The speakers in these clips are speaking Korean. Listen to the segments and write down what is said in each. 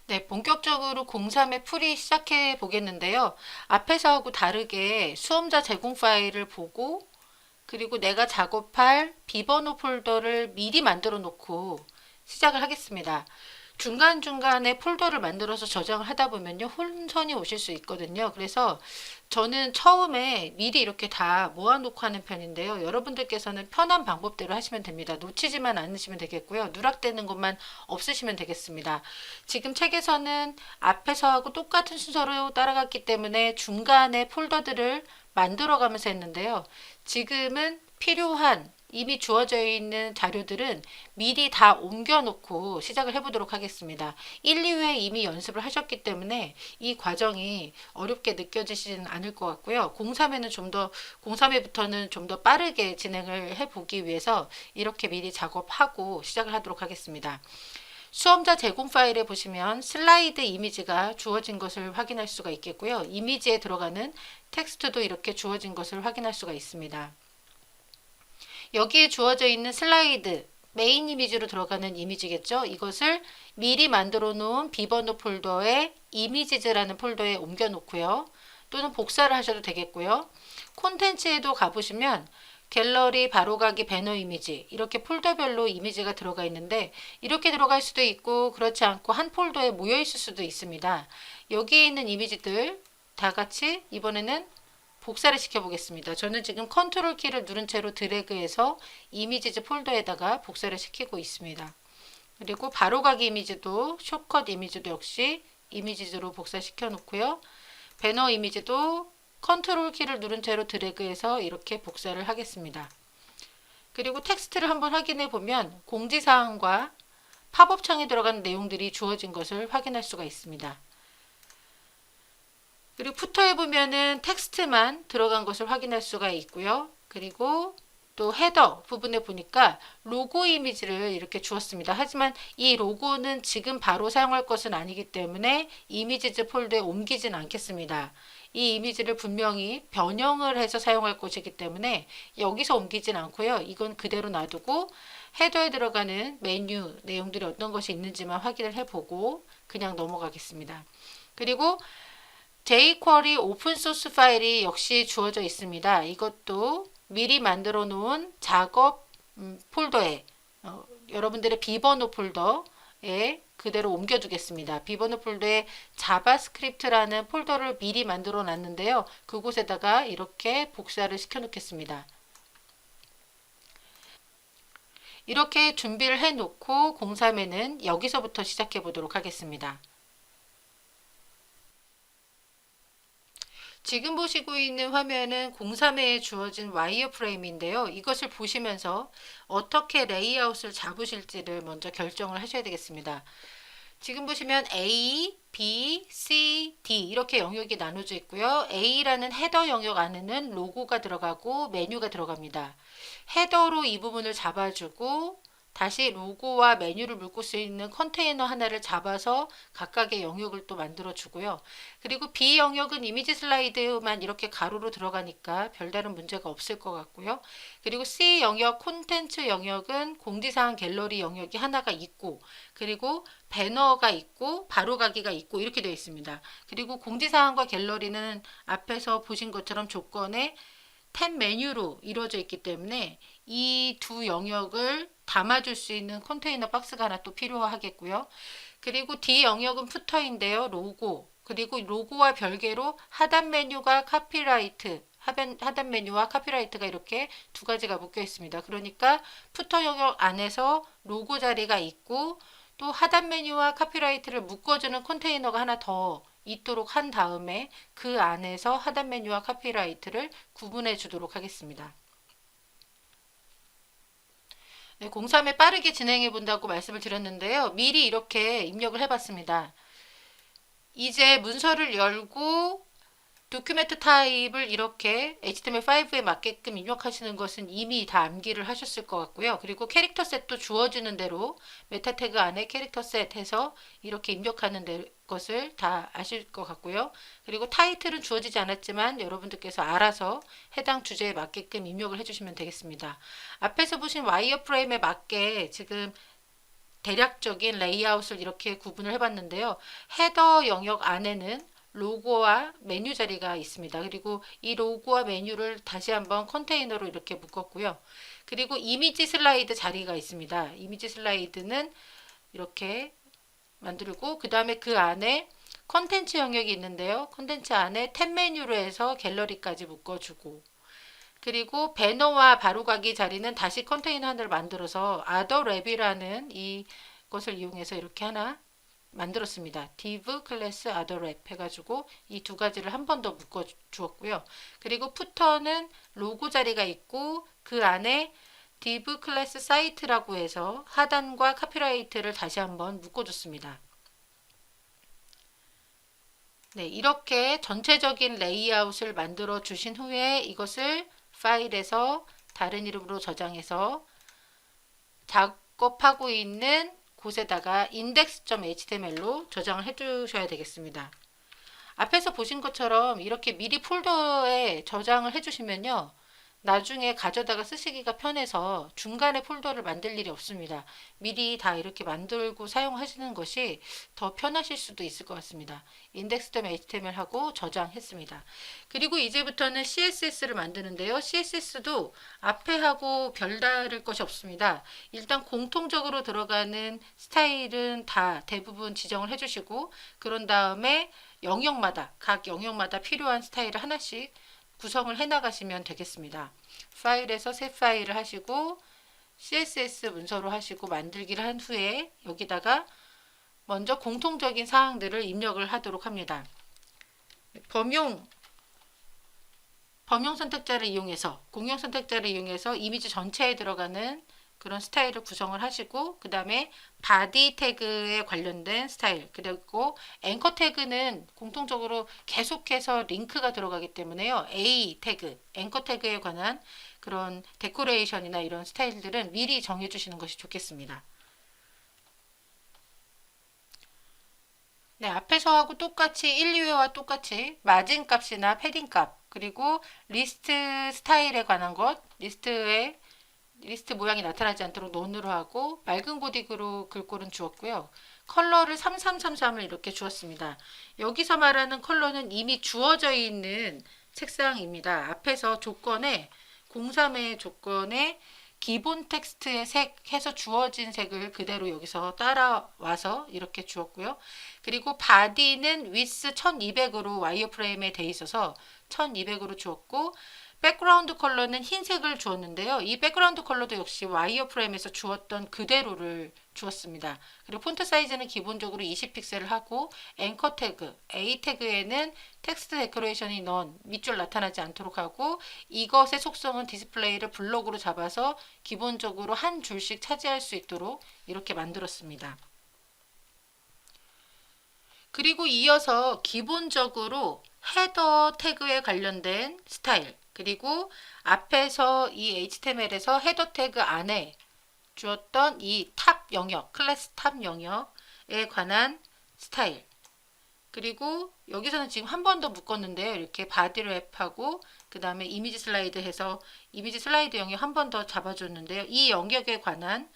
네, 본격적으로 03의 풀이 시작해 보겠는데요. 앞에서하고 다르게 수험자 제공 파일을 보고 그리고 내가 작업할 비번호 폴더를 미리 만들어 놓고 시작을 하겠습니다. 중간중간에 폴더를 만들어서 저장을 하다 보면요, 혼선이 오실 수 있거든요. 그래서 저는 처음에 미리 이렇게 다 모아놓고 하는 편인데요. 여러분들께서는 편한 방법대로 하시면 됩니다. 놓치지만 않으시면 되겠고요. 누락되는 것만 없으시면 되겠습니다. 지금 책에서는 앞에서 하고 똑같은 순서로 따라갔기 때문에 중간에 폴더들을 만들어가면서 했는데요. 지금은 필요한 이미 주어져 있는 자료들은 미리 다 옮겨 놓고 시작을 해보도록 하겠습니다. 1, 2회 이미 연습을 하셨기 때문에 이 과정이 어렵게 느껴지지는 않을 것 같고요. 03회는 좀 더, 03회부터는 좀 더 빠르게 진행을 해보기 위해서 이렇게 미리 작업하고 시작을 하도록 하겠습니다. 수험자 제공 파일에 보시면 슬라이드 이미지가 주어진 것을 확인할 수가 있겠고요. 이미지에 들어가는 텍스트도 이렇게 주어진 것을 확인할 수가 있습니다. 여기에 주어져 있는 슬라이드 메인 이미지로 들어가는 이미지겠죠. 이것을 미리 만들어 놓은 비번호 폴더에 이미지즈라는 폴더에 옮겨 놓고요. 또는 복사를 하셔도 되겠고요. 콘텐츠에도 가보시면 갤러리, 바로가기, 배너 이미지 이렇게 폴더별로 이미지가 들어가 있는데 이렇게 들어갈 수도 있고 그렇지 않고 한 폴더에 모여 있을 수도 있습니다. 여기에 있는 이미지들 다 같이 이번에는 복사를 시켜 보겠습니다. 저는 지금 컨트롤 키를 누른 채로 드래그해서 이미지즈 폴더에다가 복사를 시키고 있습니다. 그리고 바로가기 이미지도 숏컷 이미지도 역시 이미지즈로 복사시켜 놓고요. 배너 이미지도 컨트롤 키를 누른 채로 드래그해서 이렇게 복사를 하겠습니다. 그리고 텍스트를 한번 확인해 보면 공지사항과 팝업 창에 들어가는 내용들이 주어진 것을 확인할 수가 있습니다. 그리고 푸터에 보면은 텍스트만 들어간 것을 확인할 수가 있고요. 그리고 또 헤더 부분에 보니까 로고 이미지를 이렇게 주었습니다. 하지만 이 로고는 지금 바로 사용할 것은 아니기 때문에 이미지즈 폴더에 옮기진 않겠습니다. 이 이미지를 분명히 변형을 해서 사용할 것이기 때문에 여기서 옮기진 않고요. 이건 그대로 놔두고 헤더에 들어가는 메뉴 내용들이 어떤 것이 있는지만 확인을 해보고 그냥 넘어가겠습니다. 그리고 jQuery 오픈소스 파일이 역시 주어져 있습니다. 이것도 미리 만들어 놓은 작업 폴더에 여러분들의 비번호 폴더에 그대로 옮겨 두겠습니다. 비번호 폴더에 자바스크립트라는 폴더를 미리 만들어 놨는데요. 그곳에다가 이렇게 복사를 시켜 놓겠습니다. 이렇게 준비를 해 놓고 03에는 여기서부터 시작해 보도록 하겠습니다. 지금 보시고 있는 화면은 03회에 주어진 와이어프레임인데요. 이것을 보시면서 어떻게 레이아웃을 잡으실지를 먼저 결정을 하셔야 되겠습니다. 지금 보시면 A, B, C, D 이렇게 영역이 나눠져 있고요. A라는 헤더 영역 안에는 로고가 들어가고 메뉴가 들어갑니다. 헤더로 이 부분을 잡아주고 다시 로고와 메뉴를 묶을 수 있는 컨테이너 하나를 잡아서 각각의 영역을 또 만들어 주고요. 그리고 B 영역은 이미지 슬라이드만 이렇게 가로로 들어가니까 별다른 문제가 없을 것 같고요. 그리고 C 영역 콘텐츠 영역은 공지사항 갤러리 영역이 하나가 있고 그리고 배너가 있고 바로가기가 있고 이렇게 되어 있습니다. 그리고 공지사항과 갤러리는 앞에서 보신 것처럼 조건에 탭 메뉴로 이루어져 있기 때문에 이 두 영역을 담아줄 수 있는 컨테이너 박스가 하나 또 필요하겠고요. 그리고 D 영역은 푸터인데요. 로고 그리고 로고와 별개로 하단 메뉴가 카피라이트 하단 메뉴와 카피라이트가 이렇게 두 가지가 묶여 있습니다. 그러니까 푸터 영역 안에서 로고 자리가 있고 또 하단 메뉴와 카피라이트를 묶어주는 컨테이너가 하나 더 있도록 한 다음에 그 안에서 하단 메뉴와 카피라이트를 구분해 주도록 하겠습니다. 네, 03에 빠르게 진행해 본다고 말씀을 드렸는데요. 미리 이렇게 입력을 해봤습니다. 이제 문서를 열고 도큐멘트 타입을 이렇게 HTML5에 맞게끔 입력하시는 것은 이미 다 암기를 하셨을 것 같고요. 그리고 캐릭터 셋도 주어지는 대로 메타 태그 안에 캐릭터 셋 해서 이렇게 입력하는 것을 다 아실 것 같고요. 그리고 타이틀은 주어지지 않았지만 여러분들께서 알아서 해당 주제에 맞게끔 입력을 해주시면 되겠습니다. 앞에서 보신 와이어프레임에 맞게 지금 대략적인 레이아웃을 이렇게 구분을 해봤는데요. 헤더 영역 안에는 로고와 메뉴 자리가 있습니다. 그리고 이 로고와 메뉴를 다시 한번 컨테이너로 이렇게 묶었고요. 그리고 이미지 슬라이드 자리가 있습니다. 이미지 슬라이드는 이렇게 만들고 그 다음에 그 안에 컨텐츠 영역이 있는데요. 컨텐츠 안에 탭 메뉴로 해서 갤러리까지 묶어주고 그리고 배너와 바로가기 자리는 다시 컨테이너 하나를 만들어서 아더랩이라는 이것을 이용해서 이렇게 하나 만들었습니다. div 클래스 아더랩 해가지고 이 두 가지를 한 번 더 묶어 주었고요. 그리고 푸터는 로고 자리가 있고 그 안에 div 클래스 사이트라고 해서 하단과 카피라이트를 다시 한번 묶어줬습니다. 네, 이렇게 전체적인 레이아웃을 만들어 주신 후에 이것을 파일에서 다른 이름으로 저장해서 작업하고 있는 곳에다가 index.html로 저장을 해 주셔야 되겠습니다. 앞에서 보신 것처럼 이렇게 미리 폴더에 저장을 해 주시면요. 나중에 가져다가 쓰시기가 편해서 중간에 폴더를 만들 일이 없습니다. 미리 다 이렇게 만들고 사용하시는 것이 더 편하실 수도 있을 것 같습니다. index.html 하고 저장했습니다. 그리고 이제부터는 CSS를 만드는데요. CSS도 앞에 하고 별다를 것이 없습니다. 일단 공통적으로 들어가는 스타일은 다 대부분 지정을 해주시고 그런 다음에 각 영역마다 필요한 스타일을 하나씩 구성을 해 나가시면 되겠습니다. 파일에서 새 파일을 하시고 CSS 문서로 하시고 만들기를 한 후에 여기다가 먼저 공통적인 사항들을 입력을 하도록 합니다. 범용 선택자를 이용해서 공용 선택자를 이용해서 이미지 전체에 들어가는 그런 스타일을 구성을 하시고 그 다음에 바디 태그에 관련된 스타일 그리고 앵커 태그는 공통적으로 계속해서 링크가 들어가기 때문에요. A 태그, 앵커 태그에 관한 그런 데코레이션이나 이런 스타일들은 미리 정해 주시는 것이 좋겠습니다. 네, 앞에서 하고 똑같이 1, 2회와 똑같이 마진 값이나 패딩 값 그리고 리스트 스타일에 관한 것 리스트 모양이 나타나지 않도록 논으로 하고 맑은 고딕으로 글꼴은 주었고요. 컬러를 3333을 이렇게 주었습니다. 여기서 말하는 컬러는 이미 주어져 있는 색상입니다. 앞에서 조건에 03의 조건에 기본 텍스트의 색 해서 주어진 색을 그대로 여기서 따라와서 이렇게 주었고요. 그리고 바디는 위스 1200으로 와이어프레임에 돼 있어서 1200으로 주었고 백그라운드 컬러는 흰색을 주었는데요. 이 백그라운드 컬러도 역시 와이어프레임에서 주었던 그대로를 주었습니다. 그리고 폰트 사이즈는 기본적으로 20픽셀을 하고 앵커 태그, A 태그에는 텍스트 데코레이션이 넌 밑줄 나타나지 않도록 하고 이것의 속성은 디스플레이를 블록으로 잡아서 기본적으로 한 줄씩 차지할 수 있도록 이렇게 만들었습니다. 그리고 이어서 기본적으로 헤더 태그에 관련된 스타일 그리고 앞에서 이 HTML에서 헤더 태그 안에 주었던 이 탑 영역, 클래스 탑 영역에 관한 스타일 그리고 여기서는 지금 한 번 더 묶었는데요. 이렇게 바디 랩하고 그 다음에 이미지 슬라이드 해서 이미지 슬라이드 영역 한 번 더 잡아줬는데요. 이 영역에 관한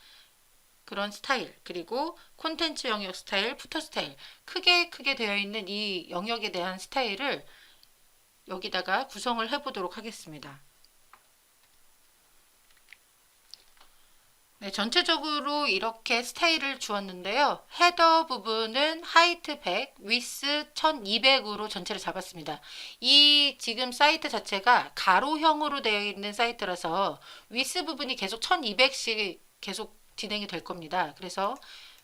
그런 스타일 그리고 콘텐츠 영역 스타일, 푸터 스타일 크게 되어 있는 이 영역에 대한 스타일을 여기다가 구성을 해 보도록 하겠습니다. 네, 전체적으로 이렇게 스타일을 주었는데요. 헤더 부분은 하이트 100, 위스 1200으로 전체를 잡았습니다. 이 지금 사이트 자체가 가로형으로 되어 있는 사이트라서 위스 부분이 계속 1200씩 계속 진행이 될 겁니다. 그래서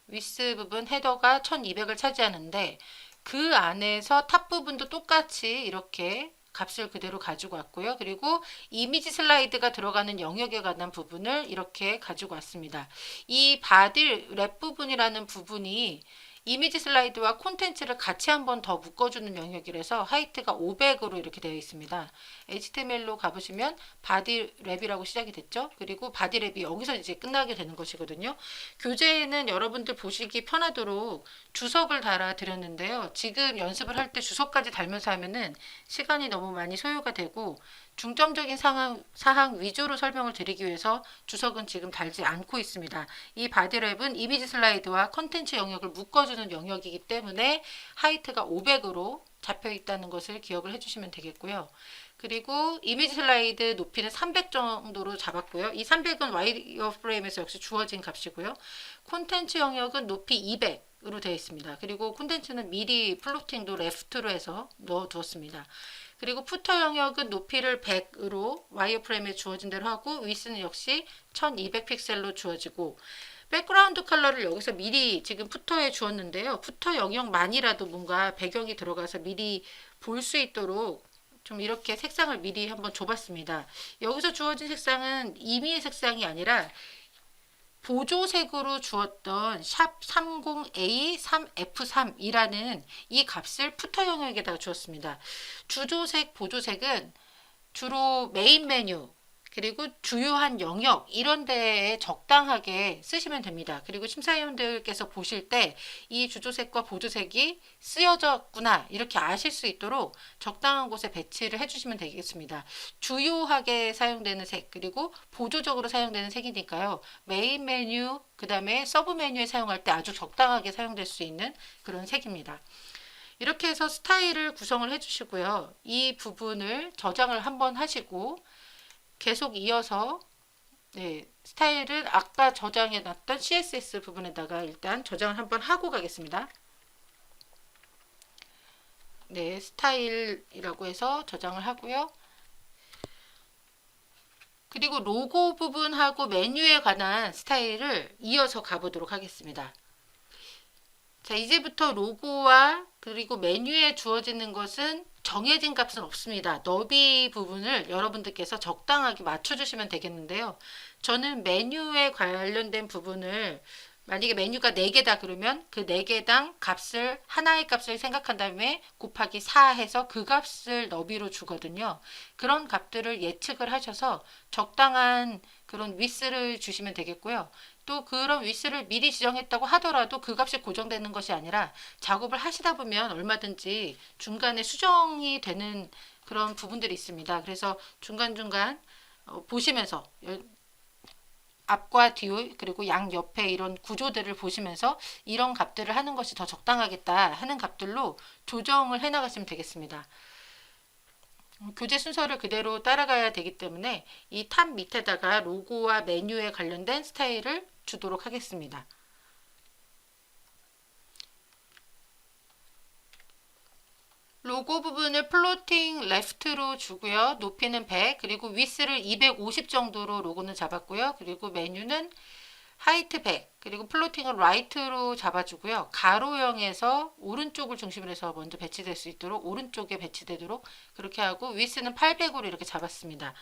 위스 부분 헤더가 1200을 차지하는데 그 안에서 탑 부분도 똑같이 이렇게 값을 그대로 가지고 왔고요. 그리고 이미지 슬라이드가 들어가는 영역에 관한 부분을 이렇게 가지고 왔습니다. 이 바디 랩 부분이라는 부분이 이미지 슬라이드와 콘텐츠를 같이 한번 더 묶어주는 영역이라서 하이트가 500으로 이렇게 되어 있습니다. HTML로 가보시면 바디 랩이라고 시작이 됐죠. 그리고 바디 랩이 여기서 이제 끝나게 되는 것이거든요. 교재에는 여러분들 보시기 편하도록 주석을 달아 드렸는데요. 지금 연습을 할 때 주석까지 달면서 하면은 시간이 너무 많이 소요가 되고 중점적인 사항 위주로 설명을 드리기 위해서 주석은 지금 달지 않고 있습니다. 이 바디랩은 이미지 슬라이드와 컨텐츠 영역을 묶어주는 영역이기 때문에 하이트가 500으로 잡혀 있다는 것을 기억을 해주시면 되겠고요. 그리고 이미지 슬라이드 높이는 300 정도로 잡았고요. 이 300은 와이어 프레임에서 역시 주어진 값이고요. 콘텐츠 영역은 높이 200으로 되어 있습니다. 그리고 콘텐츠는 미리 플로팅도 레프트로 해서 넣어두었습니다. 그리고 푸터 영역은 높이를 100으로 와이어 프레임에 주어진 대로 하고 위스는 역시 1200 픽셀로 주어지고 백그라운드 컬러를 여기서 미리 지금 푸터에 주었는데요. 푸터 영역만이라도 뭔가 배경이 들어가서 미리 볼 수 있도록 좀 이렇게 색상을 미리 한번 줘봤습니다. 여기서 주어진 색상은 임의의 색상이 아니라 보조색으로 주었던 샵 30A3F3이라는 이 값을 푸터 영역에다가 주었습니다. 주조색, 보조색은 주로 메인 메뉴 그리고 주요한 영역 이런 데에 적당하게 쓰시면 됩니다. 그리고 심사위원들께서 보실 때 이 주조색과 보조색이 쓰여졌구나 이렇게 아실 수 있도록 적당한 곳에 배치를 해주시면 되겠습니다. 주요하게 사용되는 색 그리고 보조적으로 사용되는 색이니까요. 메인 메뉴 그 다음에 서브 메뉴에 사용할 때 아주 적당하게 사용될 수 있는 그런 색입니다. 이렇게 해서 스타일을 구성을 해주시고요. 이 부분을 저장을 한번 하시고 계속 이어서 스타일은 아까 저장해 놨던 CSS 부분에다가 일단 저장을 한번 하고 가겠습니다. 네, 스타일이라고 해서 저장을 하고요. 그리고 로고 부분하고 메뉴에 관한 스타일을 이어서 가보도록 하겠습니다. 자, 이제부터 로고와 그리고 메뉴에 주어지는 것은 정해진 값은 없습니다. 너비 부분을 여러분들께서 적당하게 맞춰주시면 되겠는데요. 저는 메뉴에 관련된 부분을 만약에 메뉴가 4개다 그러면 그 4개당 값을 하나의 값을 생각한 다음에 곱하기 4 해서 그 값을 너비로 주거든요. 그런 값들을 예측을 하셔서 적당한 그런 위스를 주시면 되겠고요. 또 그런 위스를 미리 지정했다고 하더라도 그 값이 고정되는 것이 아니라 작업을 하시다 보면 얼마든지 중간에 수정이 되는 그런 부분들이 있습니다. 그래서 중간중간 보시면서 앞과 뒤 그리고 양 옆에 이런 구조들을 보시면서 이런 값들을 하는 것이 더 적당하겠다 하는 값들로 조정을 해 나가시면 되겠습니다. 교재 순서를 그대로 따라가야 되기 때문에 이 탑 밑에다가 로고와 메뉴에 관련된 스타일을 주도록 하겠습니다. 로고 부분을 플로팅 레프트로 주고요. 높이는 100 그리고 위스를 250 정도로 로고는 잡았고요. 그리고 메뉴는 하이트 100 그리고 플로팅을 라이트로 잡아주고요. 가로형에서 오른쪽을 중심으로 해서 먼저 배치될 수 있도록 오른쪽에 배치되도록 그렇게 하고 위스는 800으로 이렇게 잡았습니다.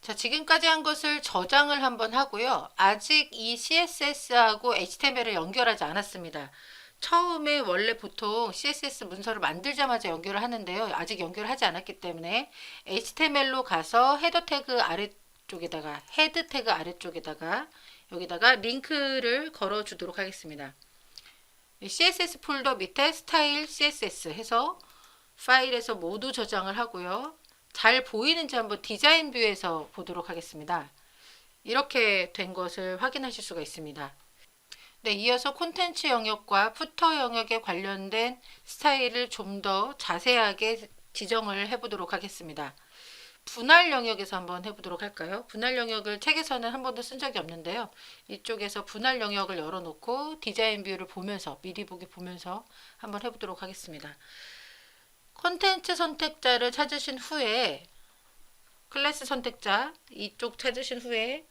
자, 지금까지 한 것을 저장을 한번 하고요. 아직 이 CSS하고 HTML을 연결하지 않았습니다. 처음에 원래 보통 CSS 문서를 만들자마자 연결을 하는데요. 아직 연결하지 않았기 때문에 HTML로 가서 헤드 태그 아래쪽에다가 여기다가 링크를 걸어 주도록 하겠습니다. CSS 폴더 밑에 스타일 CSS 해서 파일에서 모두 저장을 하고요. 잘 보이는지 한번 디자인 뷰에서 보도록 하겠습니다. 이렇게 된 것을 확인하실 수가 있습니다. 네, 이어서 콘텐츠 영역과 푸터 영역에 관련된 스타일을 좀 더 자세하게 지정을 해보도록 하겠습니다. 분할 영역에서 한번 해보도록 할까요? 분할 영역을 책에서는 한 번도 쓴 적이 없는데요. 이쪽에서 분할 영역을 열어놓고 디자인 뷰를 보면서 미리 보기 보면서 한번 해보도록 하겠습니다. 콘텐츠 선택자를 찾으신 후에 클래스 선택자 이쪽 찾으신 후에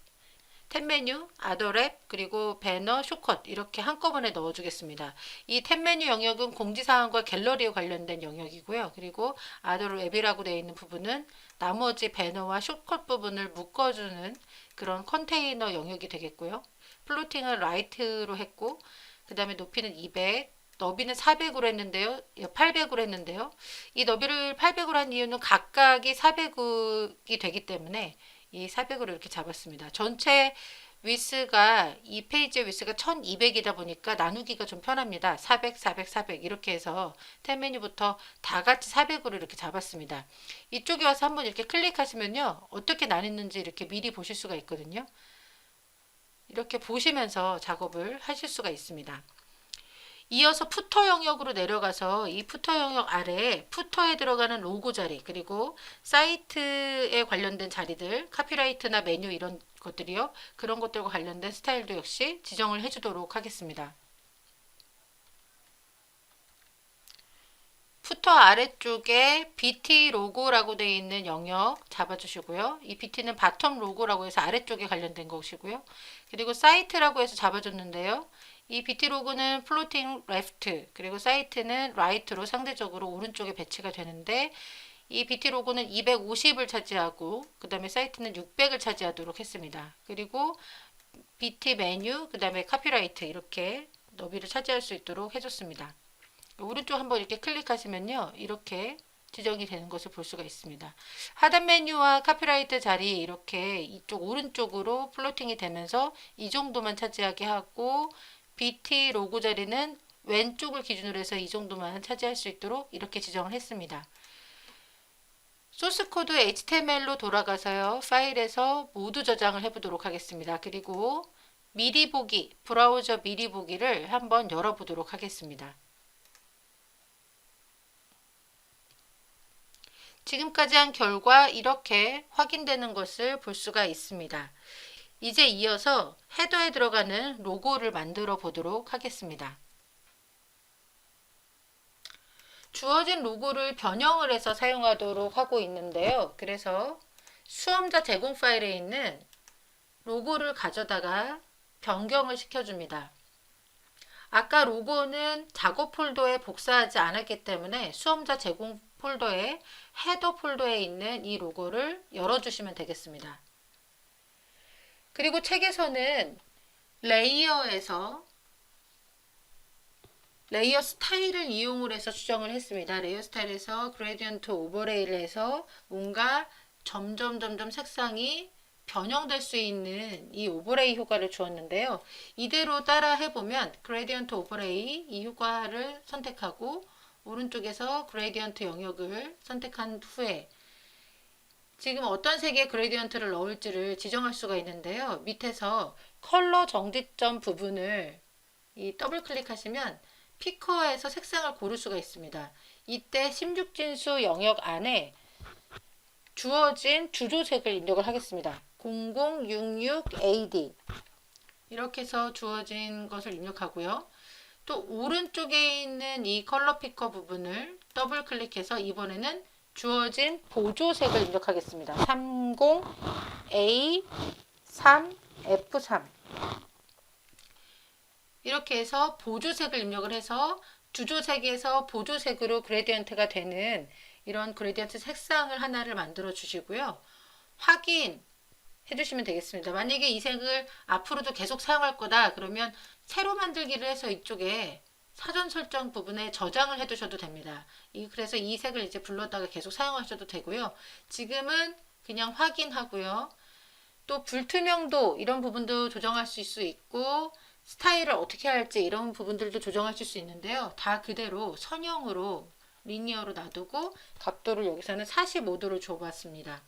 탭 메뉴, 아더랩, 그리고 배너, 쇼컷 이렇게 한꺼번에 넣어주겠습니다. 이 탭 메뉴 영역은 공지사항과 갤러리에 관련된 영역이고요. 그리고 아더랩이라고 되어 있는 부분은 나머지 배너와 쇼컷 부분을 묶어주는 그런 컨테이너 영역이 되겠고요. 플로팅을 라이트로 했고 그 다음에 높이는 200, 너비는 400으로 했는데요. 800으로 했는데요. 이 너비를 800으로 한 이유는 각각이 400이 되기 때문에 이 400으로 이렇게 잡았습니다. 전체 위스가 이 페이지의 위스가 1200이다 보니까 나누기가 좀 편합니다. 400, 400, 400 이렇게 해서 탭 메뉴부터 다 같이 400으로 이렇게 잡았습니다. 이쪽에 와서 한번 이렇게 클릭하시면요. 어떻게 나눴는지 이렇게 미리 보실 수가 있거든요. 이렇게 보시면서 작업을 하실 수가 있습니다. 이어서 푸터 영역으로 내려가서 이 푸터 영역 아래에 푸터에 들어가는 로고 자리 그리고 사이트에 관련된 자리들 카피라이트나 메뉴 이런 것들이요. 그런 것들과 관련된 스타일도 역시 지정을 해주도록 하겠습니다. 푸터 아래쪽에 BT 로고라고 되어 있는 영역 잡아주시고요. 이 BT는 바텀 로고라고 해서 아래쪽에 관련된 것이고요. 그리고 사이트라고 해서 잡아줬는데요. 이 BT 로고는 플로팅 레프트 그리고 사이트는 라이트로 상대적으로 오른쪽에 배치가 되는데 이 BT 로고는 250을 차지하고 그 다음에 사이트는 600을 차지하도록 했습니다. 그리고 BT 메뉴 그 다음에 카피라이트 이렇게 너비를 차지할 수 있도록 해줬습니다. 오른쪽 한번 이렇게 클릭하시면요. 이렇게 지정이 되는 것을 볼 수가 있습니다. 하단 메뉴와 카피라이트 자리 이렇게 이쪽 오른쪽으로 플로팅이 되면서 이 정도만 차지하게 하고 BT 로고 자리는 왼쪽을 기준으로 해서 이 정도만 차지할 수 있도록 이렇게 지정을 했습니다. 소스 코드 HTML로 돌아가서요. 파일에서 모두 저장을 해보도록 하겠습니다. 그리고 미리 보기, 브라우저 미리 보기를 한번 열어보도록 하겠습니다. 지금까지 한 결과 이렇게 확인되는 것을 볼 수가 있습니다. 이제 이어서 헤더에 들어가는 로고를 만들어 보도록 하겠습니다. 주어진 로고를 변형을 해서 사용하도록 하고 있는데요. 그래서 수험자 제공 파일에 있는 로고를 가져다가 변경을 시켜줍니다. 아까 로고는 작업 폴더에 복사하지 않았기 때문에 수험자 제공 폴더에 헤더 폴더에 있는 이 로고를 열어주시면 되겠습니다. 그리고 책에서는 레이어에서 레이어 스타일을 이용을 해서 수정을 했습니다. 레이어 스타일에서 그레디언트 오버레이를 해서 뭔가 점점 색상이 변형될 수 있는 이 오버레이 효과를 주었는데요. 이대로 따라 해보면 그레디언트 오버레이 이 효과를 선택하고 오른쪽에서 그레디언트 영역을 선택한 후에 지금 어떤 색의 그레디언트를 넣을지를 지정할 수가 있는데요. 밑에서 컬러 정지점 부분을 이 더블 클릭하시면 피커에서 색상을 고를 수가 있습니다. 이때 16진수 영역 안에 주어진 주조색을 입력을 하겠습니다. 0066AD 이렇게 해서 주어진 것을 입력하고요. 또 오른쪽에 있는 이 컬러 피커 부분을 더블 클릭해서 이번에는 주어진 보조색을 입력하겠습니다. 30A3F3 이렇게 해서 보조색을 입력을 해서 주조색에서 보조색으로 그레디언트가 되는 이런 그레디언트 색상을 하나를 만들어 주시고요. 확인 해주시면 되겠습니다. 만약에 이 색을 앞으로도 계속 사용할 거다 그러면 새로 만들기를 해서 이쪽에 사전 설정 부분에 저장을 해 두셔도 됩니다. 그래서 이 색을 이제 불렀다가 계속 사용하셔도 되고요. 지금은 그냥 확인하고요. 또 불투명도 이런 부분도 조정할 수 있고 스타일을 어떻게 할지 이런 부분들도 조정하실 수 있는데요. 다 그대로 선형으로 리니어로 놔두고 각도를 여기서는 45도로 줘봤습니다.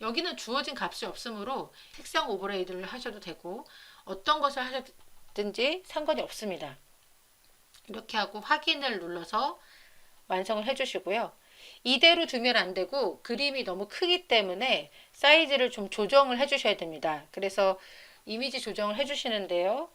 여기는 주어진 값이 없으므로 색상 오버레이드를 하셔도 되고 어떤 것을 하셨든지 상관이 없습니다. 이렇게 하고 확인을 눌러서 완성을 해주시고요. 이대로 두면 안 되고 그림이 너무 크기 때문에 사이즈를 좀 조정을 해주셔야 됩니다. 그래서 이미지 조정을 해주시는데요.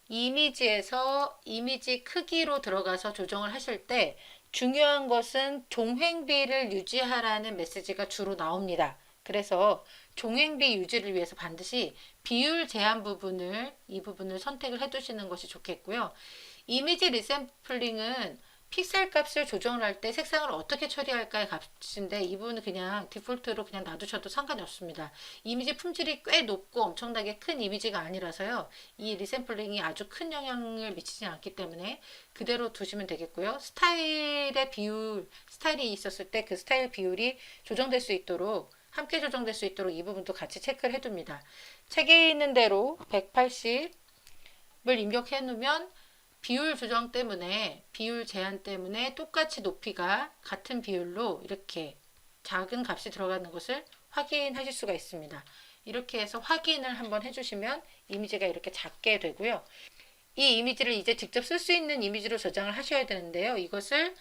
이미지에서 이미지 크기로 들어가서 조정을 하실 때 중요한 것은 종횡비를 유지하라는 메시지가 주로 나옵니다. 그래서 종횡비 유지를 위해서 반드시 비율 제한 부분을 이 부분을 선택을 해 두시는 것이 좋겠고요. 이미지 리샘플링은 픽셀 값을 조정을 할 때 색상을 어떻게 처리할까의 값인데 이 부분은 그냥 디폴트로 그냥 놔두셔도 상관이 없습니다. 이미지 품질이 꽤 높고 엄청나게 큰 이미지가 아니라서요. 이 리샘플링이 아주 큰 영향을 미치지 않기 때문에 그대로 두시면 되겠고요. 스타일의 비율, 스타일이 있었을 때 그 스타일 비율이 조정될 수 있도록 함께 조정될 수 있도록 이 부분도 같이 체크를 해둡니다. 책에 있는 대로 180을 입력해 놓으면 비율 조정 때문에, 비율 제한 때문에 똑같이 높이가 같은 비율로 이렇게 작은 값이 들어가는 것을 확인하실 수가 있습니다. 이렇게 해서 확인을 한번 해주시면 이미지가 이렇게 작게 되고요. 이 이미지를 이제 직접 쓸 수 있는 이미지로 저장을 하셔야 되는데요. 이것을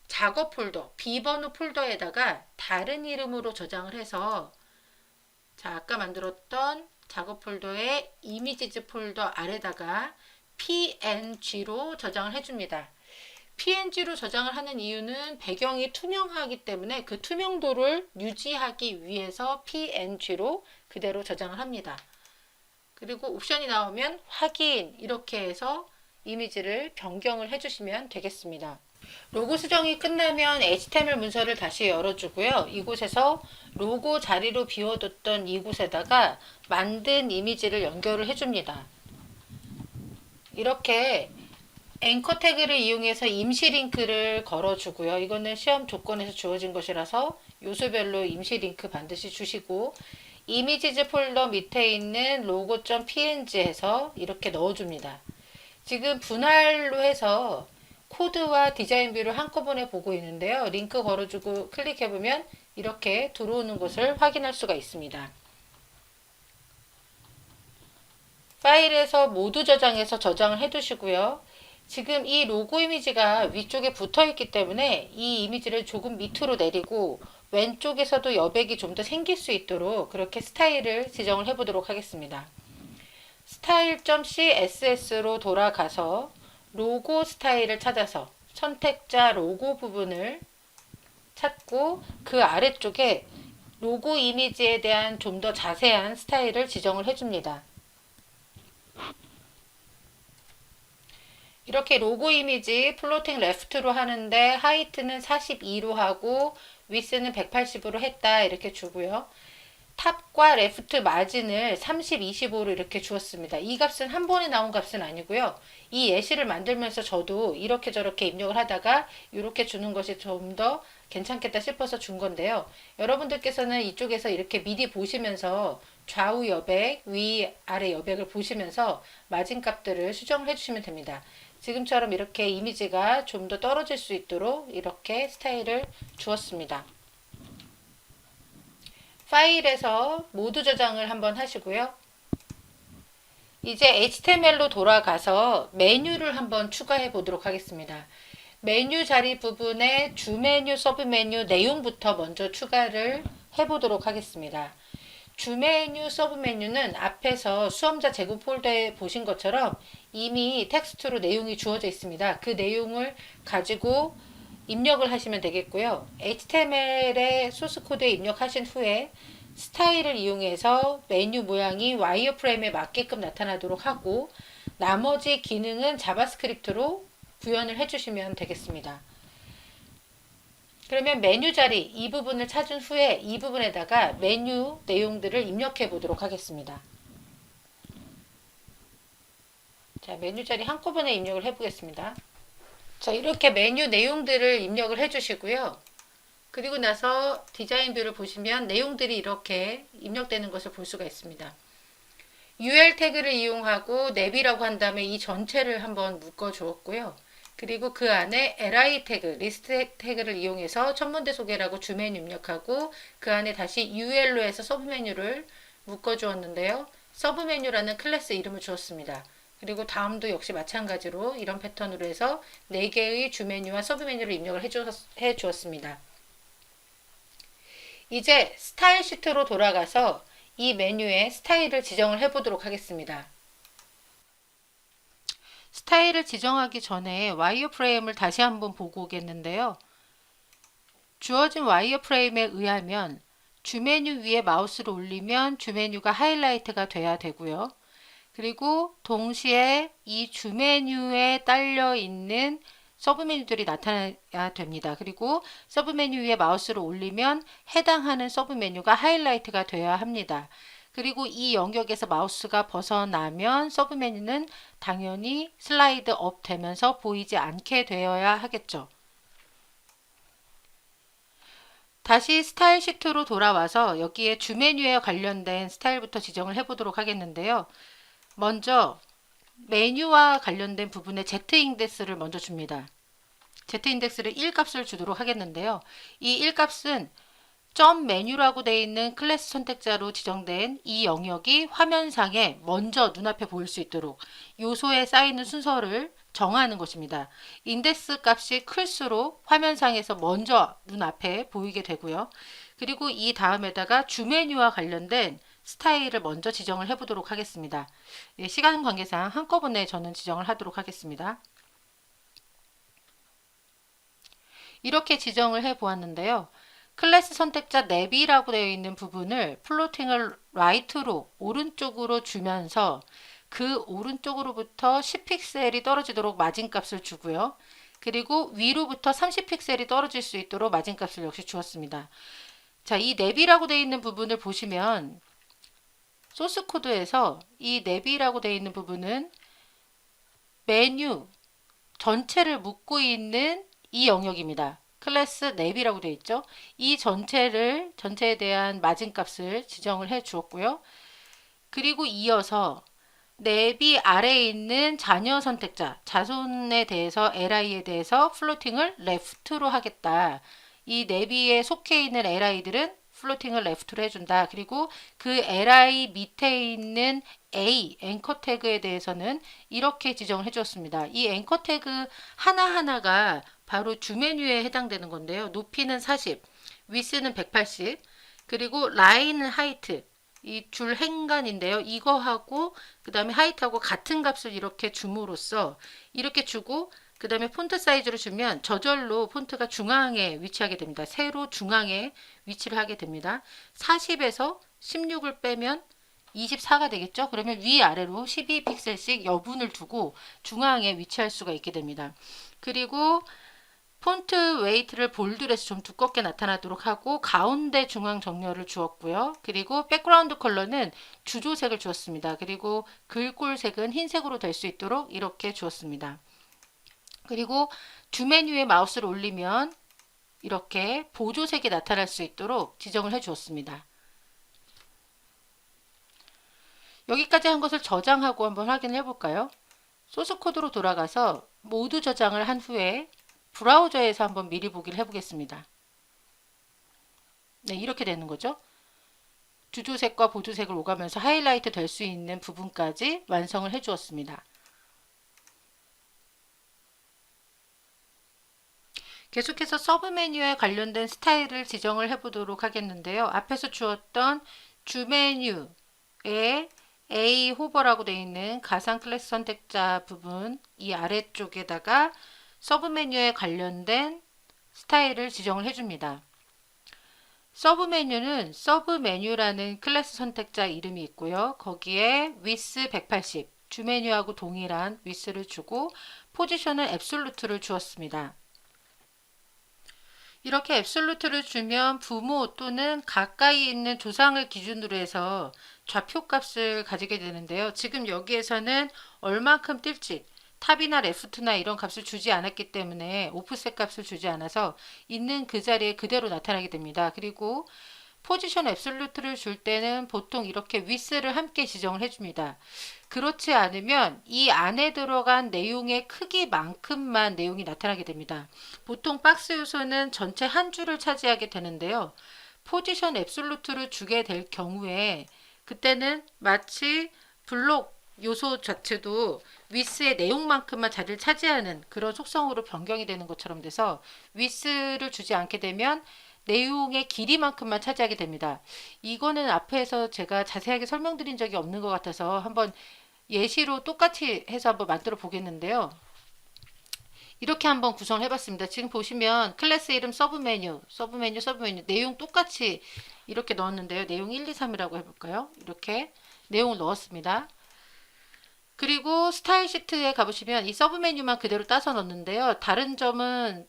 작업 폴더, 비번호 폴더에다가 다른 이름으로 저장을 해서, 자, 아까 만들었던 작업 폴더의 이미지즈 폴더 아래다가 PNG로 저장을 해줍니다. PNG로 저장을 하는 이유는 배경이 투명하기 때문에 그 투명도를 유지하기 위해서 PNG로 그대로 저장을 합니다. 그리고 옵션이 나오면 확인, 이렇게 해서 이미지를 변경을 해주시면 되겠습니다. 로고 수정이 끝나면 HTML 문서를 다시 열어주고요. 이곳에서 로고 자리로 비워뒀던 이곳에다가 만든 이미지를 연결을 해줍니다. 이렇게 앵커 태그를 이용해서 임시 링크를 걸어주고요. 이거는 시험 조건에서 주어진 것이라서 요소별로 임시 링크 반드시 주시고, 이미지즈 폴더 밑에 있는 logo.png 해서 이렇게 넣어줍니다. 지금 분할로 해서 코드와 디자인 뷰를 한꺼번에 보고 있는데요. 링크 걸어주고 클릭해보면 이렇게 들어오는 것을 확인할 수가 있습니다. 파일에서 모두 저장해서 저장을 해두시고요. 지금 이 로고 이미지가 위쪽에 붙어 있기 때문에 이 이미지를 조금 밑으로 내리고 왼쪽에서도 여백이 좀 더 생길 수 있도록 그렇게 스타일을 지정을 해 보도록 하겠습니다. style.css로 돌아가서 로고 스타일을 찾아서 선택자 로고 부분을 찾고 그 아래쪽에 로고 이미지에 대한 좀 더 자세한 스타일을 지정을 해줍니다. 이렇게 로고 이미지 플로팅 레프트로 하는데 하이트는 42로 하고 위스는 180으로 했다, 이렇게 주고요. 탑과 레프트 마진을 30, 25로 이렇게 주었습니다. 이 값은 한 번에 나온 값은 아니고요. 이 예시를 만들면서 저도 이렇게 저렇게 입력을 하다가 이렇게 주는 것이 좀 더 괜찮겠다 싶어서 준 건데요. 여러분들께서는 이쪽에서 이렇게 미리 보시면서 좌우 여백, 위, 아래 여백을 보시면서 마진 값들을 수정을 해주시면 됩니다. 지금처럼 이렇게 이미지가 좀 더 떨어질 수 있도록 이렇게 스타일을 주었습니다. 파일에서 모두 저장을 한번 하시고요. 이제 HTML로 돌아가서 메뉴를 한번 추가해 보도록 하겠습니다. 메뉴 자리 부분에 주 메뉴, 서브 메뉴 내용부터 먼저 추가를 해 보도록 하겠습니다. 주 메뉴, 서브 메뉴는 앞에서 수험자 제공 폴더에 보신 것처럼 이미 텍스트로 내용이 주어져 있습니다. 그 내용을 가지고 입력을 하시면 되겠고요. HTML의 소스 코드에 입력하신 후에 스타일을 이용해서 메뉴 모양이 와이어프레임에 맞게끔 나타나도록 하고, 나머지 기능은 자바스크립트로 구현을 해주시면 되겠습니다. 그러면 메뉴 자리 이 부분을 찾은 후에 이 부분에다가 메뉴 내용들을 입력해 보도록 하겠습니다. 자, 메뉴 자리 한꺼번에 입력을 해 보겠습니다. 자, 이렇게 메뉴 내용들을 입력을 해 주시고요. 그리고 나서 디자인 뷰를 보시면 내용들이 이렇게 입력되는 것을 볼 수가 있습니다. UL 태그를 이용하고 랩이라고 한 다음에 이 전체를 한번 묶어 주었고요. 그리고 그 안에 li 태그, 리스트 태그를 이용해서 천문대 소개라고 주 메뉴 입력하고 그 안에 다시 ul로 해서 서브 메뉴를 묶어 주었는데요. 서브 메뉴라는 클래스 이름을 주었습니다. 그리고 다음도 역시 마찬가지로 이런 패턴으로 해서 4개의 주 메뉴와 서브 메뉴를 입력을 해 주었습니다. 이제 스타일 시트로 돌아가서 이 메뉴에 스타일을 지정을 해 보도록 하겠습니다. 스타일을 지정하기 전에 와이어프레임을 다시 한번 보고 오겠는데요. 주어진 와이어프레임에 의하면 주메뉴 위에 마우스를 올리면 주메뉴가 하이라이트가 돼야 되고요. 그리고 동시에 이 주메뉴에 딸려 있는 서브메뉴들이 나타나야 됩니다. 그리고 서브메뉴 위에 마우스를 올리면 해당하는 서브메뉴가 하이라이트가 되어야 합니다. 그리고 이 영역에서 마우스가 벗어나면 서브메뉴는 당연히 슬라이드 업 되면서 보이지 않게 되어야 하겠죠. 다시 스타일 시트로 돌아와서 여기에 주 메뉴에 관련된 스타일부터 지정을 해보도록 하겠는데요. 먼저 메뉴와 관련된 부분에 Z 인덱스를 먼저 줍니다. Z 인덱스를 1 값을 주도록 하겠는데요. 이 1 값은 점 메뉴라고 되어 있는 클래스 선택자로 지정된 이 영역이 화면상에 먼저 눈앞에 보일 수 있도록 요소에 쌓이는 순서를 정하는 것입니다. 인덱스 값이 클수록 화면상에서 먼저 눈앞에 보이게 되고요. 그리고 이 다음에다가 주 메뉴와 관련된 스타일을 먼저 지정을 해보도록 하겠습니다. 예, 시간 관계상 한꺼번에 저는 지정을 하도록 하겠습니다. 이렇게 지정을 해 보았는데요. 클래스 선택자 내비라고 되어 있는 부분을 플로팅을 라이트로 오른쪽으로 주면서 그 오른쪽으로부터 10픽셀이 떨어지도록 마진값을 주고요. 그리고 위로부터 30픽셀이 떨어질 수 있도록 마진값을 역시 주었습니다. 자, 이 내비라고 되어 있는 부분을 보시면 소스 코드에서 이 내비라고 되어 있는 부분은 메뉴 전체를 묶고 있는 이 영역입니다. 클래스 내비라고 되어 있죠. 이 전체에 대한 마진값을 지정을 해 주었고요. 그리고 이어서 내비 아래에 있는 자녀 선택자, 자손에 대해서 li에 대해서 플로팅을 left로 하겠다. 이 내비에 속해 있는 li들은 플로팅을 left로 해준다. 그리고 그 li 밑에 있는 a 앵커 태그에 대해서는 이렇게 지정을 해주었습니다. 이 앵커 태그 하나하나가 바로 주 메뉴에 해당되는 건데요. 높이는 40, 위스는 180, 그리고 라인은 하이트, 이 줄 행간인데요. 이거하고 그 다음에 하이트하고 같은 값을 이렇게 줌으로써 이렇게 주고 그 다음에 폰트 사이즈를 주면 저절로 폰트가 중앙에 위치하게 됩니다. 세로 중앙에 위치를 하게 됩니다. 40에서 16을 빼면 24가 되겠죠. 그러면 위아래로 12픽셀씩 여분을 두고 중앙에 위치할 수가 있게 됩니다. 그리고 폰트 웨이트를 볼드에서 좀 두껍게 나타나도록 하고 가운데 중앙 정렬을 주었고요. 그리고 백그라운드 컬러는 주조색을 주었습니다. 그리고 글꼴색은 흰색으로 될 수 있도록 이렇게 주었습니다. 그리고 주 메뉴에 마우스를 올리면 이렇게 보조색이 나타날 수 있도록 지정을 해 주었습니다. 여기까지 한 것을 저장하고 한번 확인해 볼까요? 소스 코드로 돌아가서 모두 저장을 한 후에 브라우저에서 한번 미리 보기를 해보겠습니다. 네, 이렇게 되는 거죠. 주조색과 보조색을 오가면서 하이라이트 될 수 있는 부분까지 완성을 해 주었습니다. 계속해서 서브 메뉴에 관련된 스타일을 지정을 해 보도록 하겠는데요. 앞에서 주었던 주 메뉴에 A 호버라고 되어 있는 가상 클래스 선택자 부분 이 아래쪽에다가 서브 메뉴에 관련된 스타일을 지정을 해줍니다. 서브 메뉴는 서브 메뉴라는 클래스 선택자 이름이 있고요. 거기에 width 180, 주 메뉴하고 동일한 width를 주고 포지션은 앱솔루트를 주었습니다. 이렇게 앱솔루트를 주면 부모 또는 가까이 있는 조상을 기준으로 해서 좌표 값을 가지게 되는데요. 지금 여기에서는 얼만큼 뛸지 탑이나 레프트나 이런 값을 주지 않았기 때문에 오프셋 값을 주지 않아서 있는 그 자리에 그대로 나타나게 됩니다. 그리고 포지션 앱솔루트를 줄 때는 보통 이렇게 위스를 함께 지정을 해줍니다. 그렇지 않으면 이 안에 들어간 내용의 크기만큼만 내용이 나타나게 됩니다. 보통 박스 요소는 전체 한 줄을 차지하게 되는데요. 포지션 앱솔루트를 주게 될 경우에 그때는 마치 블록 요소 자체도 위스의 내용만큼만 자리를 차지하는 그런 속성으로 변경이 되는 것처럼 돼서 위스를 주지 않게 되면 내용의 길이만큼만 차지하게 됩니다. 이거는 앞에서 제가 자세하게 설명드린 적이 없는 것 같아서 한번 예시로 똑같이 해서 한번 만들어 보겠는데요. 이렇게 한번 구성을 해봤습니다. 지금 보시면 클래스 이름 서브 메뉴 내용 똑같이 이렇게 넣었는데요. 내용 1, 2, 3이라고 해볼까요? 이렇게 내용을 넣었습니다. 그리고 스타일 시트에 가보시면 이 서브 메뉴만 그대로 따서 넣었는데요. 다른 점은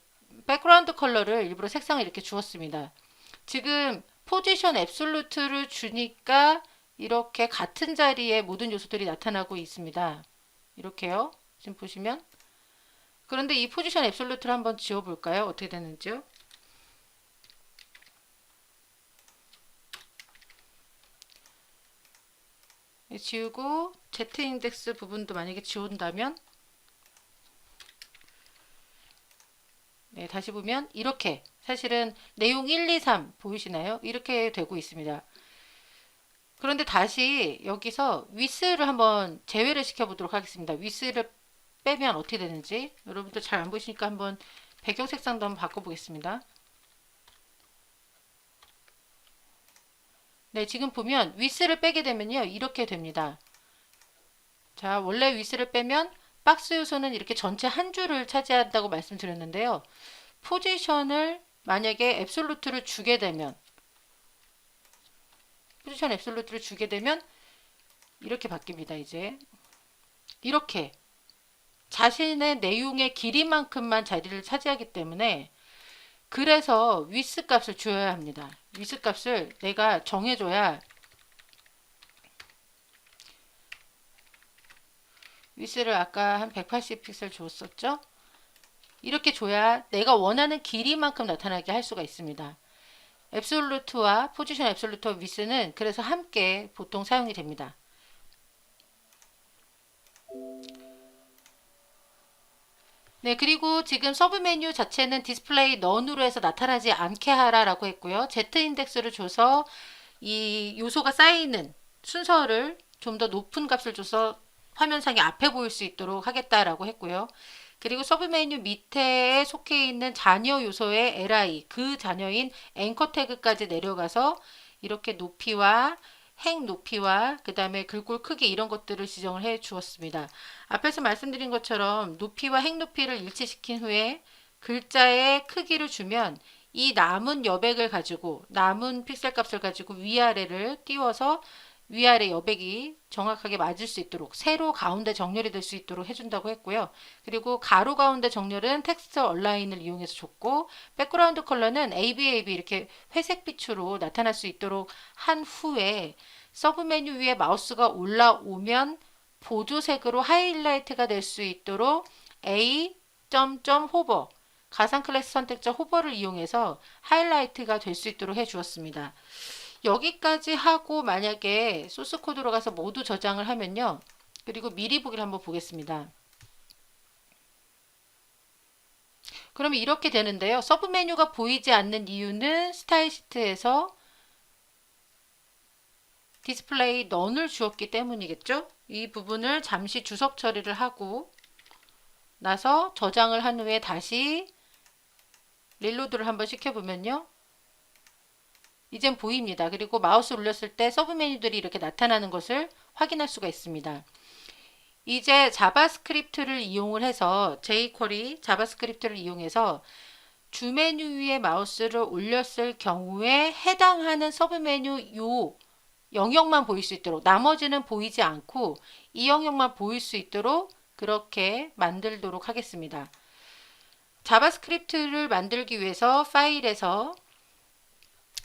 백그라운드 컬러를 일부러 색상을 이렇게 주었습니다. 지금 포지션 앱솔루트를 주니까 이렇게 같은 자리에 모든 요소들이 나타나고 있습니다. 이렇게요. 지금 보시면 그런데 이 포지션 앱솔루트를 한번 지워볼까요? 어떻게 되는지요? 지우고 Z 인덱스 부분도 만약에 지운다면 네, 다시 보면 이렇게 사실은 내용 1, 2, 3 보이시나요? 이렇게 되고 있습니다. 그런데 다시 여기서 위스를 한번 제외를 시켜 보도록 하겠습니다. 위스를 빼면 어떻게 되는지 여러분들 잘 안 보이시니까 한번 배경 색상도 한번 바꿔 보겠습니다. 네, 지금 보면 위스를 빼게 되면요 이렇게 됩니다. 자, 원래 위스를 빼면 박스 요소는 이렇게 전체 한 줄을 차지한다고 말씀드렸는데요. 포지션을 만약에 앱솔루트를 주게 되면 포지션 앱솔루트를 주게 되면 이렇게 바뀝니다. 이제 이렇게 자신의 내용의 길이만큼만 자리를 차지하기 때문에 그래서 위스 값을 줘야 합니다. 위스 값을 내가 정해줘야 위스를 아까 한 180 픽셀 줬었죠? 이렇게 줘야 내가 원하는 길이만큼 나타나게 할 수가 있습니다. 앱솔루트와 포지션 앱솔루트와 위스는 그래서 함께 보통 사용이 됩니다. 네, 그리고 지금 서브 메뉴 자체는 디스플레이 넌으로 해서 나타나지 않게 하라라고 했고요. Z 인덱스를 줘서 이 요소가 쌓이는 순서를 좀 더 높은 값을 줘서 화면상에 앞에 보일 수 있도록 하겠다라고 했고요. 그리고 서브 메뉴 밑에 속해 있는 자녀 요소의 li, 그 자녀인 앵커 태그까지 내려가서 이렇게 높이와 행 높이와 그 다음에 글꼴 크기 이런 것들을 지정을 해 주었습니다. 앞에서 말씀드린 것처럼 높이와 행 높이를 일치시킨 후에 글자의 크기를 주면 이 남은 여백을 가지고 남은 픽셀 값을 가지고 위아래를 띄워서 위아래 여백이 정확하게 맞을 수 있도록 세로 가운데 정렬이 될 수 있도록 해준다고 했고요. 그리고 가로 가운데 정렬은 텍스트 얼라인을 이용해서 줬고 백그라운드 컬러는 ABAB 이렇게 회색 빛으로 나타날 수 있도록 한 후에 서브 메뉴 위에 마우스가 올라오면 보조색으로 하이라이트가 될 수 있도록 A 호버 가상 클래스 선택자 호버를 이용해서 하이라이트가 될 수 있도록 해 주었습니다. 여기까지 하고 만약에 소스 코드로 가서 모두 저장을 하면요. 그리고 미리 보기를 한번 보겠습니다. 그러면 이렇게 되는데요. 서브 메뉴가 보이지 않는 이유는 스타일 시트에서 디스플레이 넌을 주었기 때문이겠죠. 이 부분을 잠시 주석 처리를 하고 나서 저장을 한 후에 다시 릴로드를 한번 시켜보면요. 이젠 보입니다. 그리고 마우스 올렸을 때 서브 메뉴들이 이렇게 나타나는 것을 확인할 수가 있습니다. 이제 자바스크립트를 이용을 해서 jQuery 자바스크립트를 이용해서 주 메뉴 위에 마우스를 올렸을 경우에 해당하는 서브 메뉴 요 영역만 보일 수 있도록 나머지는 보이지 않고 이 영역만 보일 수 있도록 그렇게 만들도록 하겠습니다. 자바스크립트를 만들기 위해서 파일에서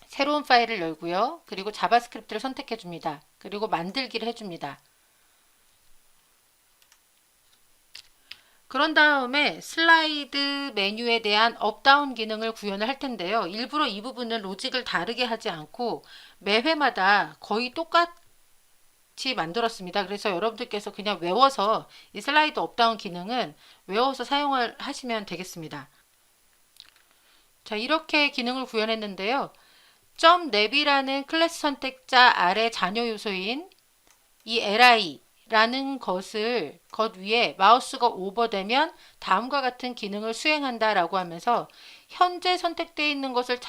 새로운 파일을 열고요. 그리고 자바스크립트를 선택해 줍니다. 그리고 만들기를 해줍니다. 그런 다음에 슬라이드 메뉴에 대한 업다운 기능을 구현을 할 텐데요. 일부러 이 부분은 로직을 다르게 하지 않고 매 회마다 거의 똑같이 만들었습니다. 그래서 여러분들께서 그냥 외워서 이 슬라이드 업다운 기능은 외워서 사용을 하시면 되겠습니다. 자, 이렇게 기능을 구현했는데요. .nav이라는 클래스 선택자 아래 자녀 요소인 이 li라는 것 위에 마우스가 오버되면 다음과 같은 기능을 수행한다 라고 하면서 현재 선택되어 있는 것을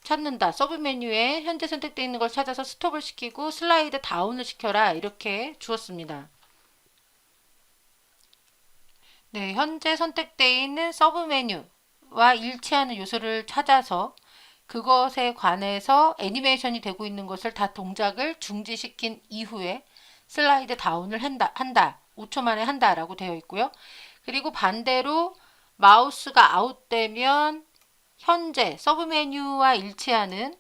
찾는다. 서브 메뉴에 현재 선택되어 있는 걸 찾아서 스톱을 시키고 슬라이드 다운을 시켜라 이렇게 주었습니다. 네, 현재 선택되어 있는 서브 메뉴와 일치하는 요소를 찾아서 그것에 관해서 애니메이션이 되고 있는 것을 다 동작을 중지시킨 이후에 슬라이드 다운을 한다. 5초 만에 한다 라고 되어 있고요. 그리고 반대로 마우스가 아웃되면 현재 서브 메뉴와 일치하는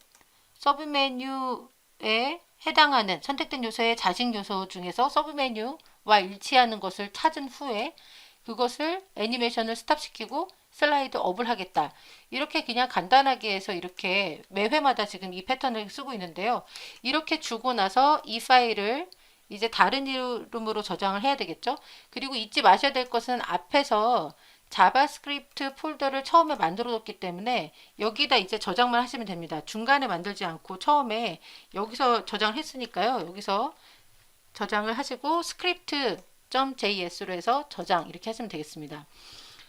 서브 메뉴에 해당하는 선택된 요소의 자식 요소 중에서 서브 메뉴와 일치하는 것을 찾은 후에 그것을 애니메이션을 스탑시키고 슬라이드 업을 하겠다. 이렇게 그냥 간단하게 해서 이렇게 매 회마다 지금 이 패턴을 쓰고 있는데요. 이렇게 주고 나서 이 파일을 이제 다른 이름으로 저장을 해야 되겠죠. 그리고 잊지 마셔야 될 것은 앞에서 자바스크립트 폴더를 처음에 만들어 뒀기 때문에 여기다 이제 저장만 하시면 됩니다. 중간에 만들지 않고 처음에 여기서 저장을 했으니까요. 여기서 저장을 하시고 script.js로 해서 저장 이렇게 하시면 되겠습니다.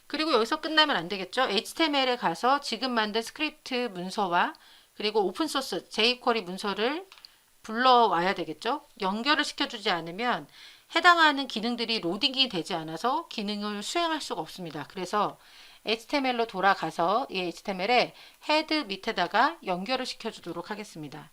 그리고 여기서 끝나면 안 되겠죠. HTML에 가서 지금 만든 스크립트 문서와 그리고 오픈소스 jQuery 문서를 불러와야 되겠죠. 연결을 시켜주지 않으면 해당하는 기능들이 로딩이 되지 않아서 기능을 수행할 수가 없습니다. 그래서 HTML로 돌아가서 이 HTML에 헤드 밑에다가 연결을 시켜주도록 하겠습니다.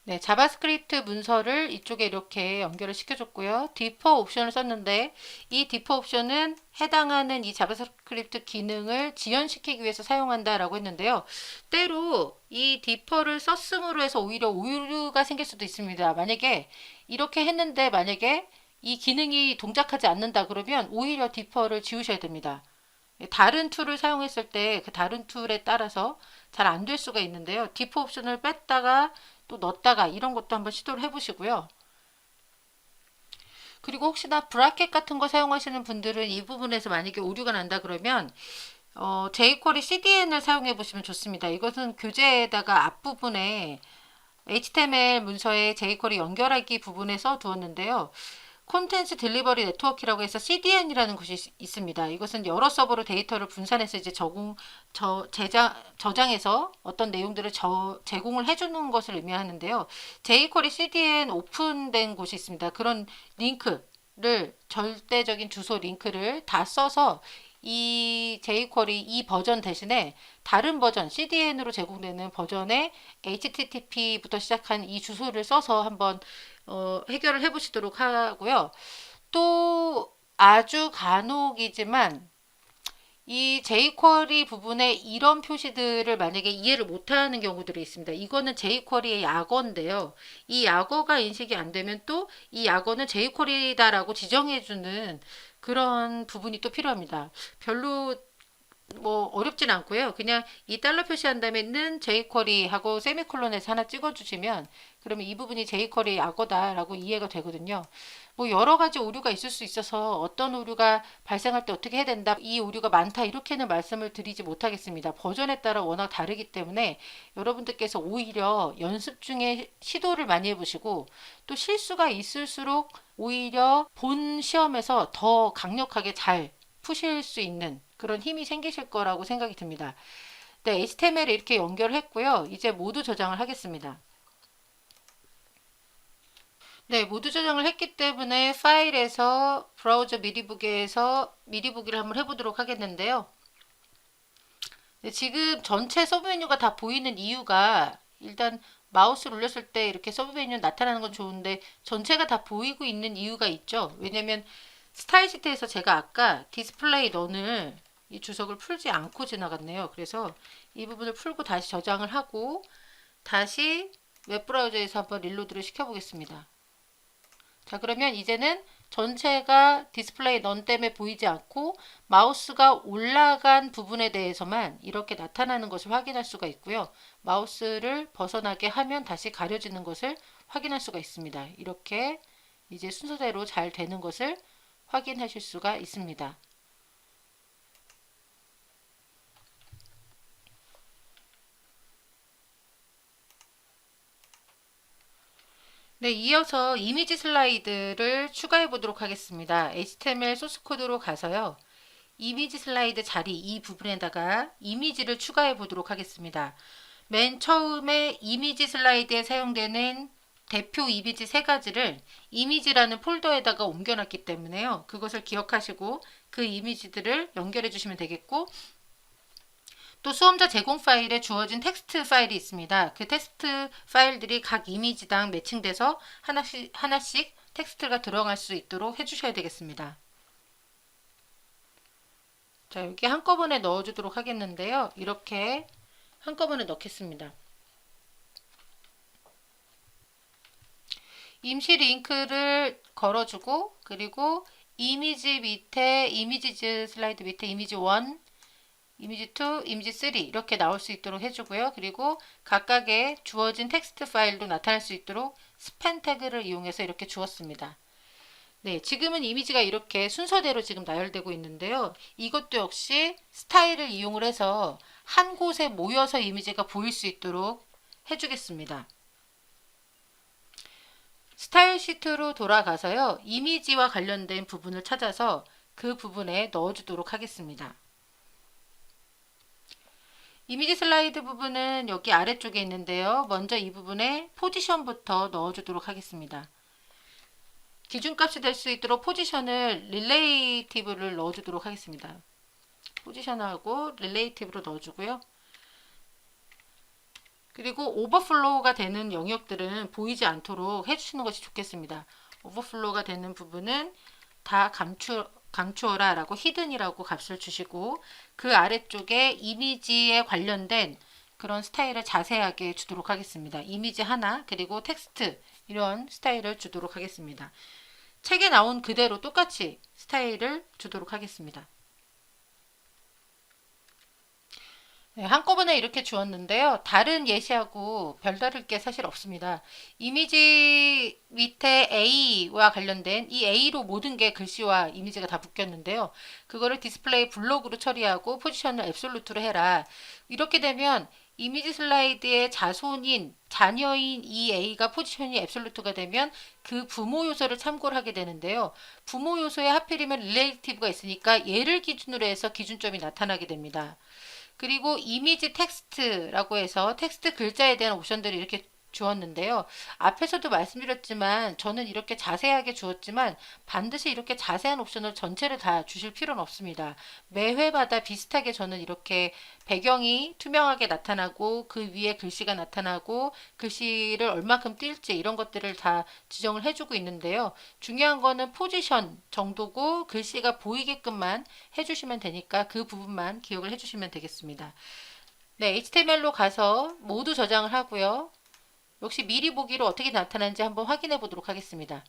네, 자바스크립트 문서를 이쪽에 이렇게 연결을 시켜줬고요. 디퍼 옵션을 썼는데 이 디퍼 옵션은 해당하는 이 자바스크립트 기능을 지연시키기 위해서 사용한다라고 했는데요. 때로 이 디퍼를 썼음으로 해서 오히려 오류가 생길 수도 있습니다. 만약에 이렇게 했는데 만약에 이 기능이 동작하지 않는다 그러면 오히려 디퍼를 지우셔야 됩니다. 다른 툴을 사용했을 때 그 다른 툴에 따라서 잘 안 될 수가 있는데요. 디퍼 옵션을 뺐다가 또 넣었다가 이런 것도 한번 시도를 해보시고요. 그리고 혹시나 브라켓 같은 거 사용하시는 분들은 이 부분에서 만약에 오류가 난다 그러면 jQuery CDN을 사용해 보시면 좋습니다. 이것은 교재에다가 앞부분에 HTML 문서에 jQuery 연결하기 부분에 써 두었는데요. 콘텐츠 딜리버리 네트워크라고 해서 CDN이라는 것이 있습니다. 이것은 여러 서버로 데이터를 분산해서 이제 저장해서 어떤 내용들을 제공을 해주는 것을 의미하는데요. jQuery CDN 오픈된 곳이 있습니다. 그런 링크를 절대적인 주소 링크를 다 써서 이 jQuery 이 버전 대신에 다른 버전 CDN으로 제공되는 버전의 HTTP부터 시작한 이 주소를 써서 한번 해결을 해보시도록 하고요. 또 아주 간혹이지만 이 jQuery 부분에 이런 표시들을 만약에 이해를 못하는 경우들이 있습니다. 이거는 jQuery의 약어인데요. 이 약어가 인식이 안 되면 또 이 약어는 jQuery다라고 지정해주는 그런 부분이 또 필요합니다. 별로 뭐 어렵진 않고요. 그냥 이 달러 표시한 다음에는 jQuery 하고 세미콜론에서 하나 찍어주시면 그러면 이 부분이 jQuery 약어다라고 이해가 되거든요. 뭐 여러 가지 오류가 있을 수 있어서 어떤 오류가 발생할 때 어떻게 해야 된다, 이 오류가 많다 이렇게는 말씀을 드리지 못하겠습니다. 버전에 따라 워낙 다르기 때문에 여러분들께서 오히려 연습 중에 시도를 많이 해보시고 또 실수가 있을수록 오히려 본 시험에서 더 강력하게 잘 푸실 수 있는 그런 힘이 생기실 거라고 생각이 듭니다. 네, HTML에 이렇게 연결했고요. 이제 모두 저장을 하겠습니다. 네, 모두 저장을 했기 때문에 파일에서 브라우저 미리 보기에서 미리 보기를 한번 해보도록 하겠는데요. 네, 지금 전체 서브 메뉴가 다 보이는 이유가 일단 마우스를 올렸을 때 이렇게 서브 메뉴 나타나는 건 좋은데 전체가 다 보이고 있는 이유가 있죠. 왜냐면 스타일 시트에서 제가 아까 디스플레이 런을 이 주석을 풀지 않고 지나갔네요. 그래서 이 부분을 풀고 다시 저장을 하고 다시 웹브라우저에서 한번 릴로드를 시켜보겠습니다. 자, 그러면 이제는 전체가 디스플레이 넌 때문에 보이지 않고 마우스가 올라간 부분에 대해서만 이렇게 나타나는 것을 확인할 수가 있고요. 마우스를 벗어나게 하면 다시 가려지는 것을 확인할 수가 있습니다. 이렇게 이제 순서대로 잘 되는 것을 확인하실 수가 있습니다. 네, 이어서 이미지 슬라이드를 추가해 보도록 하겠습니다. HTML 소스 코드로 가서요. 이미지 슬라이드 자리 이 부분에다가 이미지를 추가해 보도록 하겠습니다. 맨 처음에 이미지 슬라이드에 사용되는 대표 이미지 세 가지를 이미지라는 폴더에다가 옮겨놨기 때문에요. 그것을 기억하시고 그 이미지들을 연결해 주시면 되겠고 또 수험자 제공 파일에 주어진 텍스트 파일이 있습니다. 그 텍스트 파일들이 각 이미지당 매칭돼서 하나씩 텍스트가 들어갈 수 있도록 해주셔야 되겠습니다. 자, 여기 한꺼번에 넣어주도록 하겠는데요. 이렇게 한꺼번에 넣겠습니다. 임시 링크를 걸어주고 그리고 이미지 밑에 이미지 슬라이드 밑에 이미지 1, 이미지 2, 이미지 3 이렇게 나올 수 있도록 해주고요. 그리고 각각의 주어진 텍스트 파일도 나타날 수 있도록 스팬 태그를 이용해서 이렇게 주었습니다. 네, 지금은 이미지가 이렇게 순서대로 지금 나열되고 있는데요. 이것도 역시 스타일을 이용을 해서 한 곳에 모여서 이미지가 보일 수 있도록 해주겠습니다. 스타일 시트로 돌아가서요. 이미지와 관련된 부분을 찾아서 그 부분에 넣어주도록 하겠습니다. 이미지 슬라이드 부분은 여기 아래쪽에 있는데요. 먼저 이 부분에 포지션부터 넣어주도록 하겠습니다. 기준값이 될 수 있도록 포지션을 릴레이티브를 넣어주도록 하겠습니다. 포지션하고 릴레이티브로 넣어주고요. 그리고 오버플로우가 되는 영역들은 보이지 않도록 해주시는 것이 좋겠습니다. 오버플로우가 되는 부분은 다 감추어라 라고 히든이라고 값을 주시고 그 아래쪽에 이미지에 관련된 그런 스타일을 자세하게 주도록 하겠습니다. 이미지 하나 그리고 텍스트 이런 스타일을 주도록 하겠습니다. 책에 나온 그대로 똑같이 스타일을 주도록 하겠습니다. 네, 한꺼번에 이렇게 주었는데요. 다른 예시하고 별다를 게 사실 없습니다. 이미지 밑에 A와 관련된 이 A로 모든 게 글씨와 이미지가 다 묶였는데요. 그거를 디스플레이 블록으로 처리하고 포지션을 앱솔루트로 해라. 이렇게 되면 이미지 슬라이드의 자녀인 이 A가 포지션이 앱솔루트가 되면 그 부모 요소를 참고를 하게 되는데요. 부모 요소에 하필이면 릴레이티브가 있으니까 얘를 기준으로 해서 기준점이 나타나게 됩니다. 그리고 이미지 텍스트라고 해서 텍스트 글자에 대한 옵션들을 이렇게 주었는데요. 앞에서도 말씀드렸지만 저는 이렇게 자세하게 주었지만 반드시 이렇게 자세한 옵션을 전체를 다 주실 필요는 없습니다. 매 회마다 비슷하게 저는 이렇게 배경이 투명하게 나타나고 그 위에 글씨가 나타나고 글씨를 얼마큼 띌지 이런 것들을 다 지정을 해주고 있는데요. 중요한 거는 포지션 정도고 글씨가 보이게끔만 해주시면 되니까 그 부분만 기억을 해주시면 되겠습니다. 네, HTML로 가서 모두 저장을 하고요. 역시 미리 보기로 어떻게 나타나는지 한번 확인해 보도록 하겠습니다.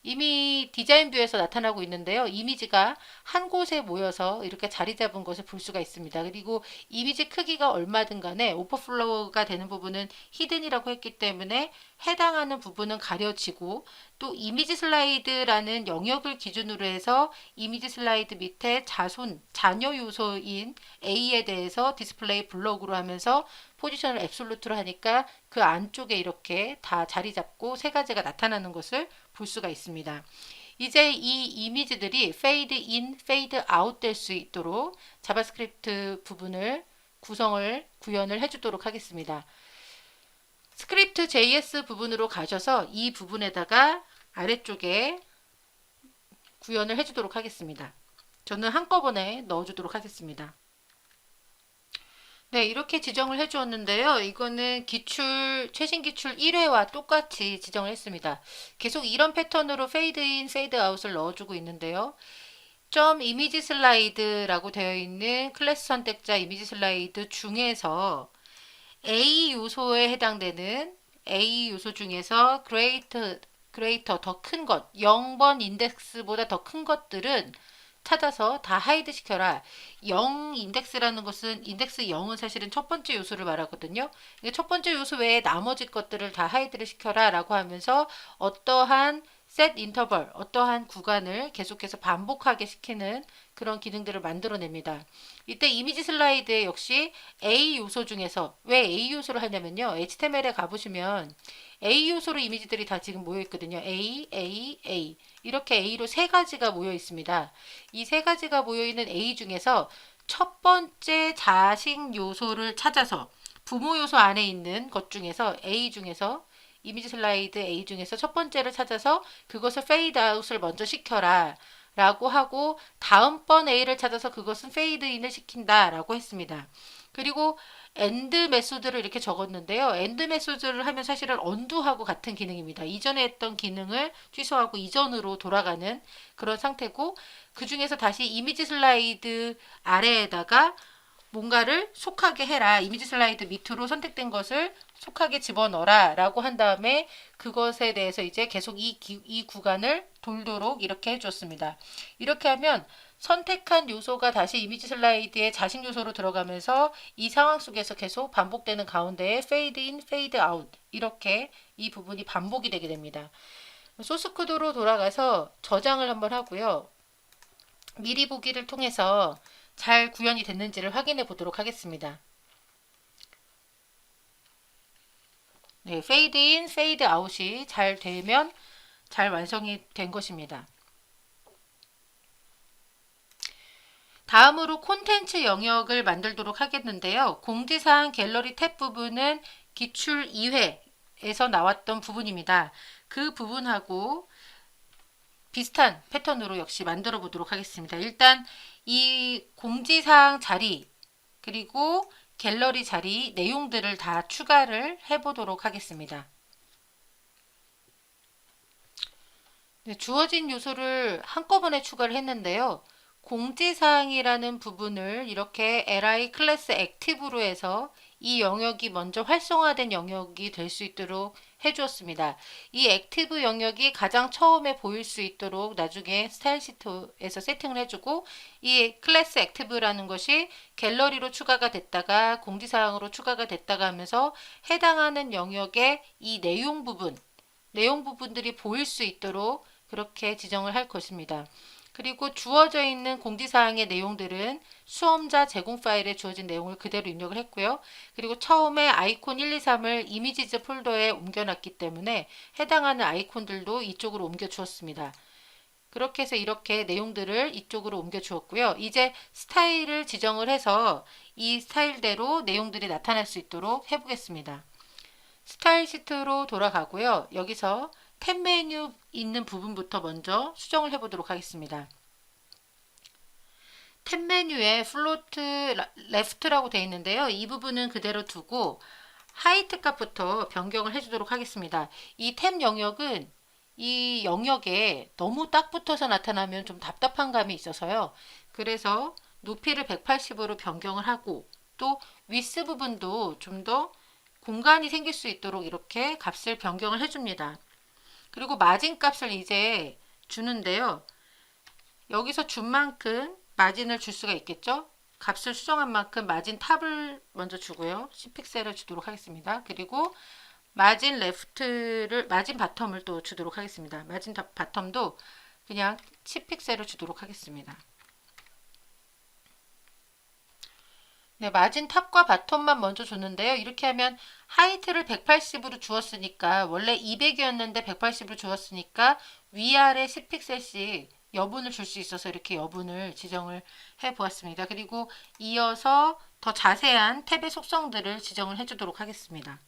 이미 디자인 뷰에서 나타나고 있는데요. 이미지가 한 곳에 모여서 이렇게 자리 잡은 것을 볼 수가 있습니다. 그리고 이미지 크기가 얼마든 간에 오버플로우가 되는 부분은 히든이라고 했기 때문에 해당하는 부분은 가려지고 또 이미지 슬라이드라는 영역을 기준으로 해서 이미지 슬라이드 밑에 자녀 요소인 A에 대해서 디스플레이 블록으로 하면서 포지션을 앱솔루트로 하니까 그 안쪽에 이렇게 다 자리 잡고 세 가지가 나타나는 것을 볼 수가 있습니다. 이제 이 이미지들이 페이드 인, 페이드 아웃 될 수 있도록 자바스크립트 부분을 구현을 해주도록 하겠습니다. 스크립트 JS 부분으로 가셔서 이 부분에다가 아래쪽에 구현을 해주도록 하겠습니다. 저는 한꺼번에 넣어주도록 하겠습니다. 네, 이렇게 지정을 해주었는데요. 이거는 최신 기출 1회와 똑같이 지정을 했습니다. 계속 이런 패턴으로 페이드 인, 페이드 아웃을 넣어주고 있는데요. 점 이미지 슬라이드라고 되어 있는 클래스 선택자 이미지 슬라이드 중에서 A 요소에 해당되는 A 요소 중에서 greater 더 큰 것, 0번 인덱스보다 더 큰 것들은 찾아서 다 하이드 시켜라. 0 인덱스라는 것은 인덱스 0은 사실은 첫 번째 요소를 말하거든요. 첫 번째 요소 외에 나머지 것들을 다 하이드를 시켜라 라고 하면서 어떠한 set 인터벌, 어떠한 구간을 계속해서 반복하게 시키는 그런 기능들을 만들어냅니다. 이때 이미지 슬라이드에 역시 A 요소 중에서 왜 A 요소를 하냐면요. HTML에 가보시면 A 요소로 이미지들이 다 지금 모여 있거든요. A 이렇게 A로 세 가지가 모여 있습니다. 이 세 가지가 모여 있는 A 중에서 첫 번째 자식 요소를 찾아서 부모 요소 안에 있는 것 중에서 A 중에서 이미지 슬라이드 A 중에서 첫 번째를 찾아서 그것을 페이드 아웃을 먼저 시켜라 라고 하고 다음번 A를 찾아서 그것은 페이드 인을 시킨다 라고 했습니다. 그리고 엔드 메소드를 이렇게 적었는데요. 엔드 메소드를 하면 사실은 언두하고 같은 기능입니다. 이전에 했던 기능을 취소하고 이전으로 돌아가는 그런 상태고 그 중에서 다시 이미지 슬라이드 아래에다가 뭔가를 속하게 해라. 이미지 슬라이드 밑으로 선택된 것을 속하게 집어넣어라 라고 한 다음에 그것에 대해서 이제 계속 이 구간을 돌도록 이렇게 해줬습니다. 이렇게 하면 선택한 요소가 다시 이미지 슬라이드의 자식 요소로 들어가면서 이 상황 속에서 계속 반복되는 가운데에 페이드 인, 페이드 아웃 이렇게 이 부분이 반복이 되게 됩니다. 소스 코드로 돌아가서 저장을 한번 하고요. 미리 보기를 통해서 잘 구현이 됐는지를 확인해 보도록 하겠습니다. 네, 페이드 인, 페이드 아웃이 잘 되면 잘 완성이 된 것입니다. 다음으로 콘텐츠 영역을 만들도록 하겠는데요. 공지사항 갤러리 탭 부분은 기출 2회에서 나왔던 부분입니다. 그 부분하고 비슷한 패턴으로 역시 만들어 보도록 하겠습니다. 일단 이 공지사항 자리 그리고 갤러리 자리 내용들을 다 추가를 해보도록 하겠습니다. 네, 주어진 요소를 한꺼번에 추가를 했는데요. 공지사항이라는 부분을 이렇게 li 클래스 액티브로 해서 이 영역이 먼저 활성화된 영역이 될 수 있도록 해주었습니다. 이 액티브 영역이 가장 처음에 보일 수 있도록 나중에 스타일 시트에서 세팅을 해주고 이 클래스 액티브라는 것이 갤러리로 추가가 됐다가 공지사항으로 추가가 됐다가 하면서 해당하는 영역의 이 내용 부분들이 보일 수 있도록 그렇게 지정을 할 것입니다. 그리고 주어져 있는 공지사항의 내용들은 수험자 제공 파일에 주어진 내용을 그대로 입력을 했고요. 그리고 처음에 아이콘 1, 2, 3을 이미지즈 폴더에 옮겨놨기 때문에 해당하는 아이콘들도 이쪽으로 옮겨 주었습니다. 그렇게 해서 이렇게 내용들을 이쪽으로 옮겨 주었고요. 이제 스타일을 지정을 해서 이 스타일대로 내용들이 나타날 수 있도록 해보겠습니다. 스타일 시트로 돌아가고요. 여기서 탭 메뉴 있는 부분부터 먼저 수정을 해보도록 하겠습니다. 탭 메뉴에 플로트 레프트라고 되어 있는데요. 이 부분은 그대로 두고 하이트 값부터 변경을 해주도록 하겠습니다. 이 탭 영역은 이 영역에 너무 딱 붙어서 나타나면 좀 답답한 감이 있어서요. 그래서 높이를 180으로 변경을 하고 또 위스 부분도 좀 더 공간이 생길 수 있도록 이렇게 값을 변경을 해줍니다. 그리고 마진 값을 이제 주는데요. 여기서 준 만큼 마진을 줄 수가 있겠죠. 값을 수정한 만큼 마진 탑을 먼저 주고요. 10픽셀을 주도록 하겠습니다. 그리고 마진 바텀을 또 주도록 하겠습니다. 마진 바텀도 그냥 10픽셀을 주도록 하겠습니다. 네, 마진 탑과 바텀만 먼저 줬는데요. 이렇게 하면 하이트를 180으로 주었으니까 원래 200이었는데 180으로 주었으니까 위아래 10픽셀씩 여분을 줄 수 있어서 이렇게 여분을 지정을 해 보았습니다. 그리고 이어서 더 자세한 탭의 속성들을 지정을 해 주도록 하겠습니다.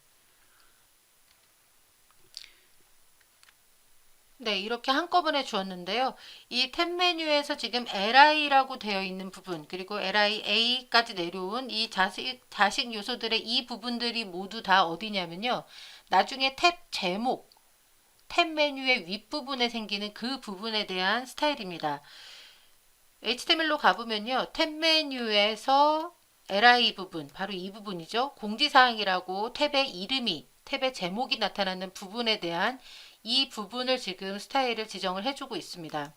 네, 이렇게 한꺼번에 주었는데요. 이 탭 메뉴에서 지금 li라고 되어 있는 부분, 그리고 lia까지 내려온 이 자식 요소들의 이 부분들이 모두 다 어디냐면요. 나중에 탭 제목, 탭 메뉴의 윗부분에 생기는 그 부분에 대한 스타일입니다. HTML로 가보면요. 탭 메뉴에서 li 부분, 바로 이 부분이죠. 공지사항이라고 탭의 이름이, 탭의 제목이 나타나는 부분에 대한 이 부분을 지금 스타일을 지정을 해주고 있습니다.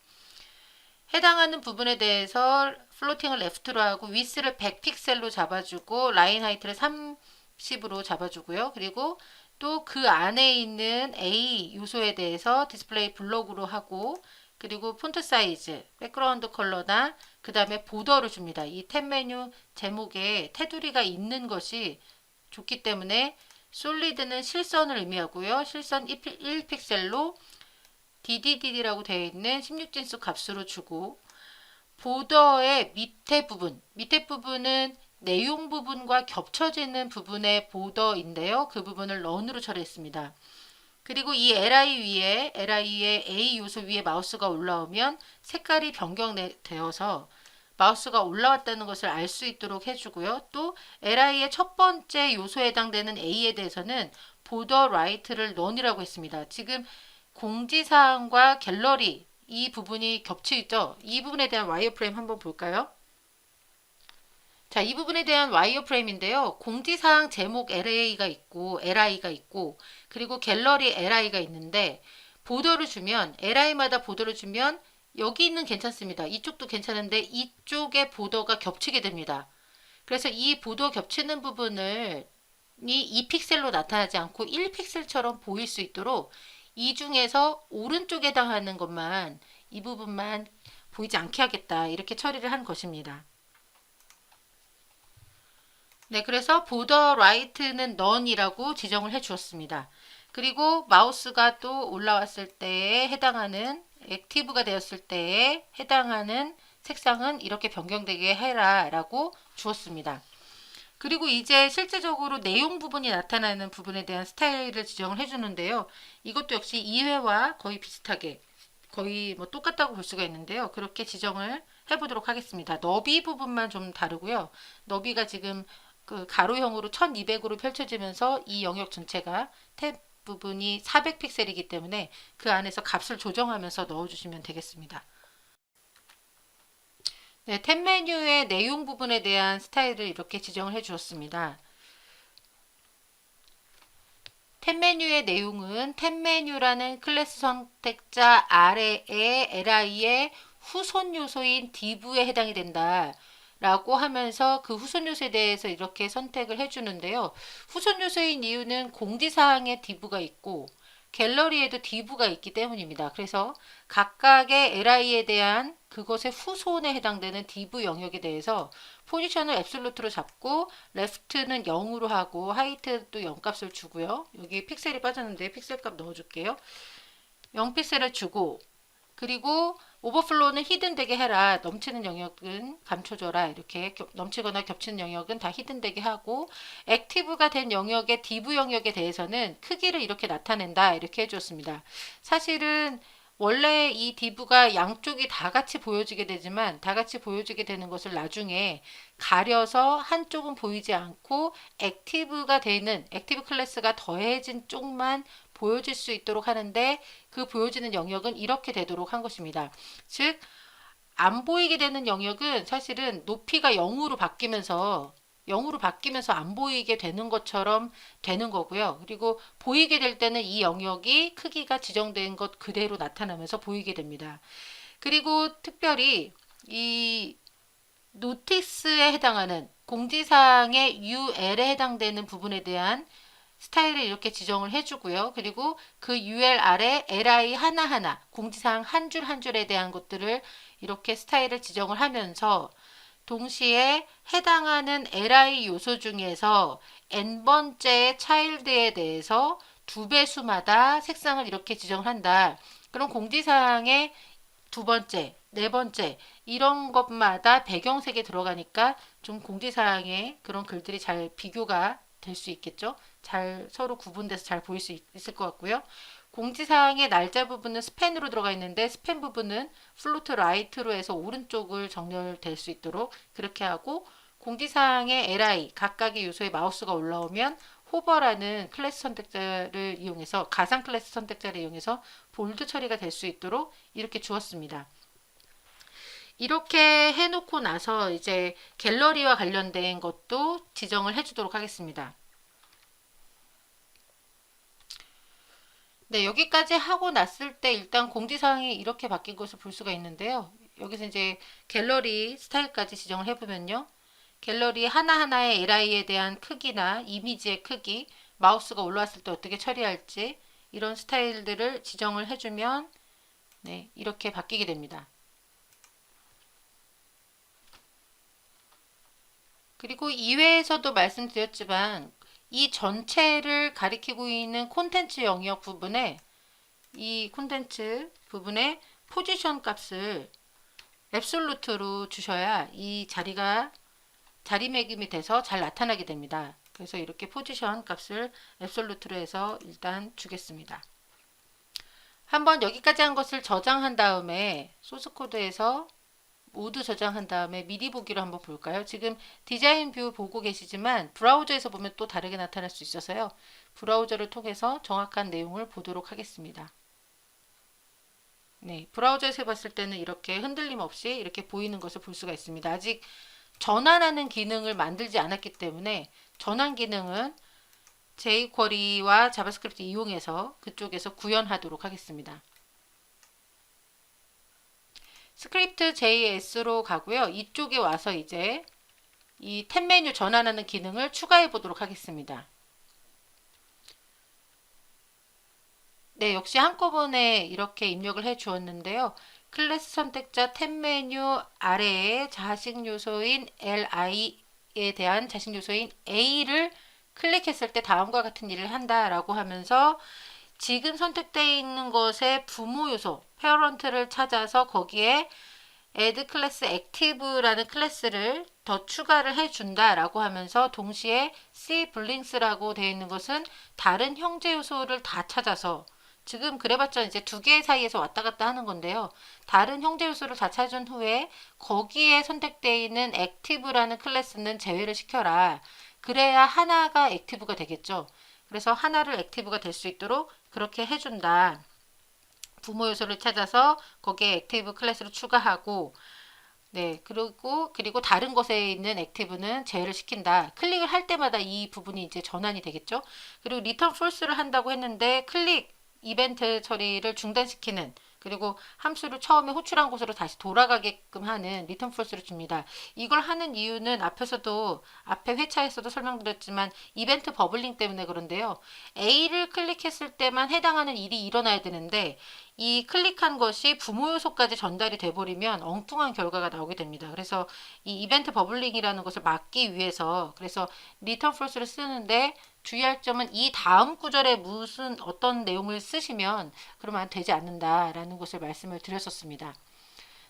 해당하는 부분에 대해서 플로팅을 레프트로 하고 위스를 100픽셀로 잡아주고 라인 하이트를 30으로 잡아주고요. 그리고 또 그 안에 있는 A 요소에 대해서 디스플레이 블록으로 하고 그리고 폰트 사이즈, 백그라운드 컬러나 그 다음에 보더를 줍니다. 이 탭 메뉴 제목에 테두리가 있는 것이 좋기 때문에 솔리드는 실선을 의미하고요. 실선 1픽셀로 DDD라고 되어 있는 16진수 값으로 주고 보더의 밑에 부분은 내용 부분과 겹쳐지는 부분의 보더인데요. 그 부분을 런으로 처리했습니다. 그리고 이 li의 A 요소 위에 마우스가 올라오면 색깔이 변경되어서 마우스가 올라왔다는 것을 알 수 있도록 해주고요. 또 li의 첫 번째 요소에 해당되는 A에 대해서는 보더 라이트를 none이라고 했습니다. 지금 공지사항과 갤러리 이 부분이 겹치죠. 이 부분에 대한 와이어프레임 한번 볼까요? 자, 이 부분에 대한 와이어프레임인데요. 공지사항 제목 LI가 있고, 그리고 갤러리 LI가 있는데, 보더를 주면, LI마다 보더를 주면, 여기는 괜찮습니다. 이쪽도 괜찮은데, 이쪽에 보더가 겹치게 됩니다. 그래서 이 보더 겹치는 부분을 이 2픽셀로 나타나지 않고 1픽셀처럼 보일 수 있도록 이 중에서 오른쪽에 해당하는 것만, 이 부분만 보이지 않게 하겠다. 이렇게 처리를 한 것입니다. 네, 그래서 border right는 none이라고 지정을 해 주었습니다. 그리고 마우스가 또 올라왔을 때에 해당하는 액티브가 되었을 때에 해당하는 색상은 이렇게 변경되게 해라 라고 주었습니다. 그리고 이제 실제적으로 내용 부분이 나타나는 부분에 대한 스타일을 지정을 해주는데요. 이것도 역시 2회와 거의 비슷하게 거의 뭐 똑같다고 볼 수가 있는데요. 그렇게 지정을 해보도록 하겠습니다. 너비 부분만 좀 다르고요. 너비가 지금 그 가로형으로 1200으로 펼쳐지면서 이 영역 전체가 탭 부분이 400픽셀이기 때문에 그 안에서 값을 조정하면서 넣어주시면 되겠습니다. 네, 탭 메뉴의 내용 부분에 대한 스타일을 이렇게 지정을 해 주었습니다. 탭 메뉴의 내용은 탭 메뉴라는 클래스 선택자 아래에 li의 후손 요소인 div에 해당이 된다. 라고 하면서 그 후손 요소에 대해서 이렇게 선택을 해주는데요. 후손 요소인 이유는 공지사항에 div가 있고 갤러리에도 div가 있기 때문입니다. 그래서 각각의 li에 대한 그것의 후손에 해당되는 div 영역에 대해서 포지션을 앱솔루트로 잡고 left는 0으로 하고 하이트도 0값을 주고요. 여기 픽셀이 빠졌는데 픽셀 값 넣어줄게요. 0픽셀을 주고 그리고 오버플로우는 히든되게 해라. 넘치는 영역은 감춰줘라. 이렇게 넘치거나 겹치는 영역은 다 히든되게 하고 액티브가 된 영역의 div 영역에 대해서는 크기를 이렇게 나타낸다. 이렇게 해주었습니다. 사실은 원래 이 div가 양쪽이 다 같이 보여지게 되지만 다 같이 보여지게 되는 것을 나중에 가려서 한쪽은 보이지 않고 액티브가 되는 액티브 클래스가 더해진 쪽만 보여질 수 있도록 하는데 그 보여지는 영역은 이렇게 되도록 한 것입니다. 즉, 안 보이게 되는 영역은 사실은 높이가 0으로 바뀌면서 안 보이게 되는 것처럼 되는 거고요. 그리고 보이게 될 때는 이 영역이 크기가 지정된 것 그대로 나타나면서 보이게 됩니다. 그리고 특별히 이 노티스에 해당하는 공지사항의 UL에 해당되는 부분에 대한 스타일을 이렇게 지정을 해주고요. 그리고 그 UL 아래 LI 하나하나, 공지사항 한 줄 한 줄에 대한 것들을 이렇게 스타일을 지정을 하면서 동시에 해당하는 li 요소 중에서 n번째의 child에 대해서 두 배수마다 색상을 이렇게 지정을 한다. 그럼 공지사항의 두 번째, 네 번째 이런 것마다 배경색에 들어가니까 좀 공지사항에 그런 글들이 잘 비교가 될 수 있겠죠. 잘 서로 구분돼서 잘 보일 수 있을 것 같고요. 공지사항의 날짜 부분은 스팬으로 들어가 있는데 스팬 부분은 플로트 라이트로 해서 오른쪽을 정렬될 수 있도록 그렇게 하고 공지사항의 li 각각의 요소에 마우스가 올라오면 호버라는 클래스 선택자를 이용해서 가상 클래스 선택자를 이용해서 볼드 처리가 될 수 있도록 이렇게 주었습니다. 이렇게 해놓고 나서 이제 갤러리와 관련된 것도 지정을 해주도록 하겠습니다. 네, 여기까지 하고 났을 때 일단 공지사항이 이렇게 바뀐 것을 볼 수가 있는데요. 여기서 이제 갤러리 스타일까지 지정을 해보면요. 갤러리 하나하나의 li에 대한 크기나 이미지의 크기, 마우스가 올라왔을 때 어떻게 처리할지 이런 스타일들을 지정을 해주면 네, 이렇게 바뀌게 됩니다. 그리고 2회에서도 말씀드렸지만 이 전체를 가리키고 있는 콘텐츠 영역 부분에 이 콘텐츠 부분에 포지션 값을 앱솔루트로 주셔야 이 자리가 자리매김이 돼서 잘 나타나게 됩니다. 그래서 이렇게 포지션 값을 앱솔루트로 해서 일단 주겠습니다. 한번 여기까지 한 것을 저장한 다음에 소스 코드에서 모두 저장한 다음에 미리 보기로 한번 볼까요? 지금 디자인 뷰 보고 계시지만 브라우저에서 보면 또 다르게 나타날 수 있어서요. 브라우저를 통해서 정확한 내용을 보도록 하겠습니다. 네, 브라우저에서 봤을 때는 이렇게 흔들림 없이 이렇게 보이는 것을 볼 수가 있습니다. 아직 전환하는 기능을 만들지 않았기 때문에 전환 기능은 jQuery와 자바스크립트 이용해서 그쪽에서 구현하도록 하겠습니다. 스크립트 JS로 가고요. 이쪽에 와서 이제 이 탭 메뉴 전환하는 기능을 추가해 보도록 하겠습니다. 네, 역시 한꺼번에 이렇게 입력을 해 주었는데요. 클래스 선택자 탭 메뉴 아래에 자식 요소인 li에 대한 자식 요소인 a를 클릭했을 때 다음과 같은 일을 한다라고 하면서 지금 선택되어 있는 것의 부모 요소, parent를 찾아서 거기에 add class active라는 클래스를 더 추가를 해준다라고 하면서 동시에 C 블링스라고 되어 있는 것은 다른 형제 요소를 다 찾아서 지금 그래봤자 이제 두 개 사이에서 왔다 갔다 하는 건데요. 다른 형제 요소를 다 찾은 후에 거기에 선택되어 있는 active라는 클래스는 제외를 시켜라. 그래야 하나가 액티브가 되겠죠. 그래서 하나를 액티브가 될 수 있도록 그렇게 해준다. 부모 요소를 찾아서 거기에 액티브 클래스를 추가하고 네, 그리고 다른 것에 있는 액티브는 제외를 시킨다. 클릭을 할 때마다 이 부분이 이제 전환이 되겠죠. 그리고 리턴 폴스를 한다고 했는데 클릭 이벤트 처리를 중단시키는 그리고 함수를 처음에 호출한 곳으로 다시 돌아가게끔 하는 리턴 폴스를 줍니다. 이걸 하는 이유는 앞에서도 앞에 회차에서도 설명드렸지만 이벤트 버블링 때문에 그런데요. A를 클릭했을 때만 해당하는 일이 일어나야 되는데 이 클릭한 것이 부모 요소까지 전달이 돼버리면 엉뚱한 결과가 나오게 됩니다. 그래서 이 이벤트 버블링이라는 것을 막기 위해서 그래서 리턴 폴스를 쓰는데 주의할 점은 이 다음 구절에 무슨 어떤 내용을 쓰시면 그러면 되지 않는다라는 것을 말씀을 드렸었습니다.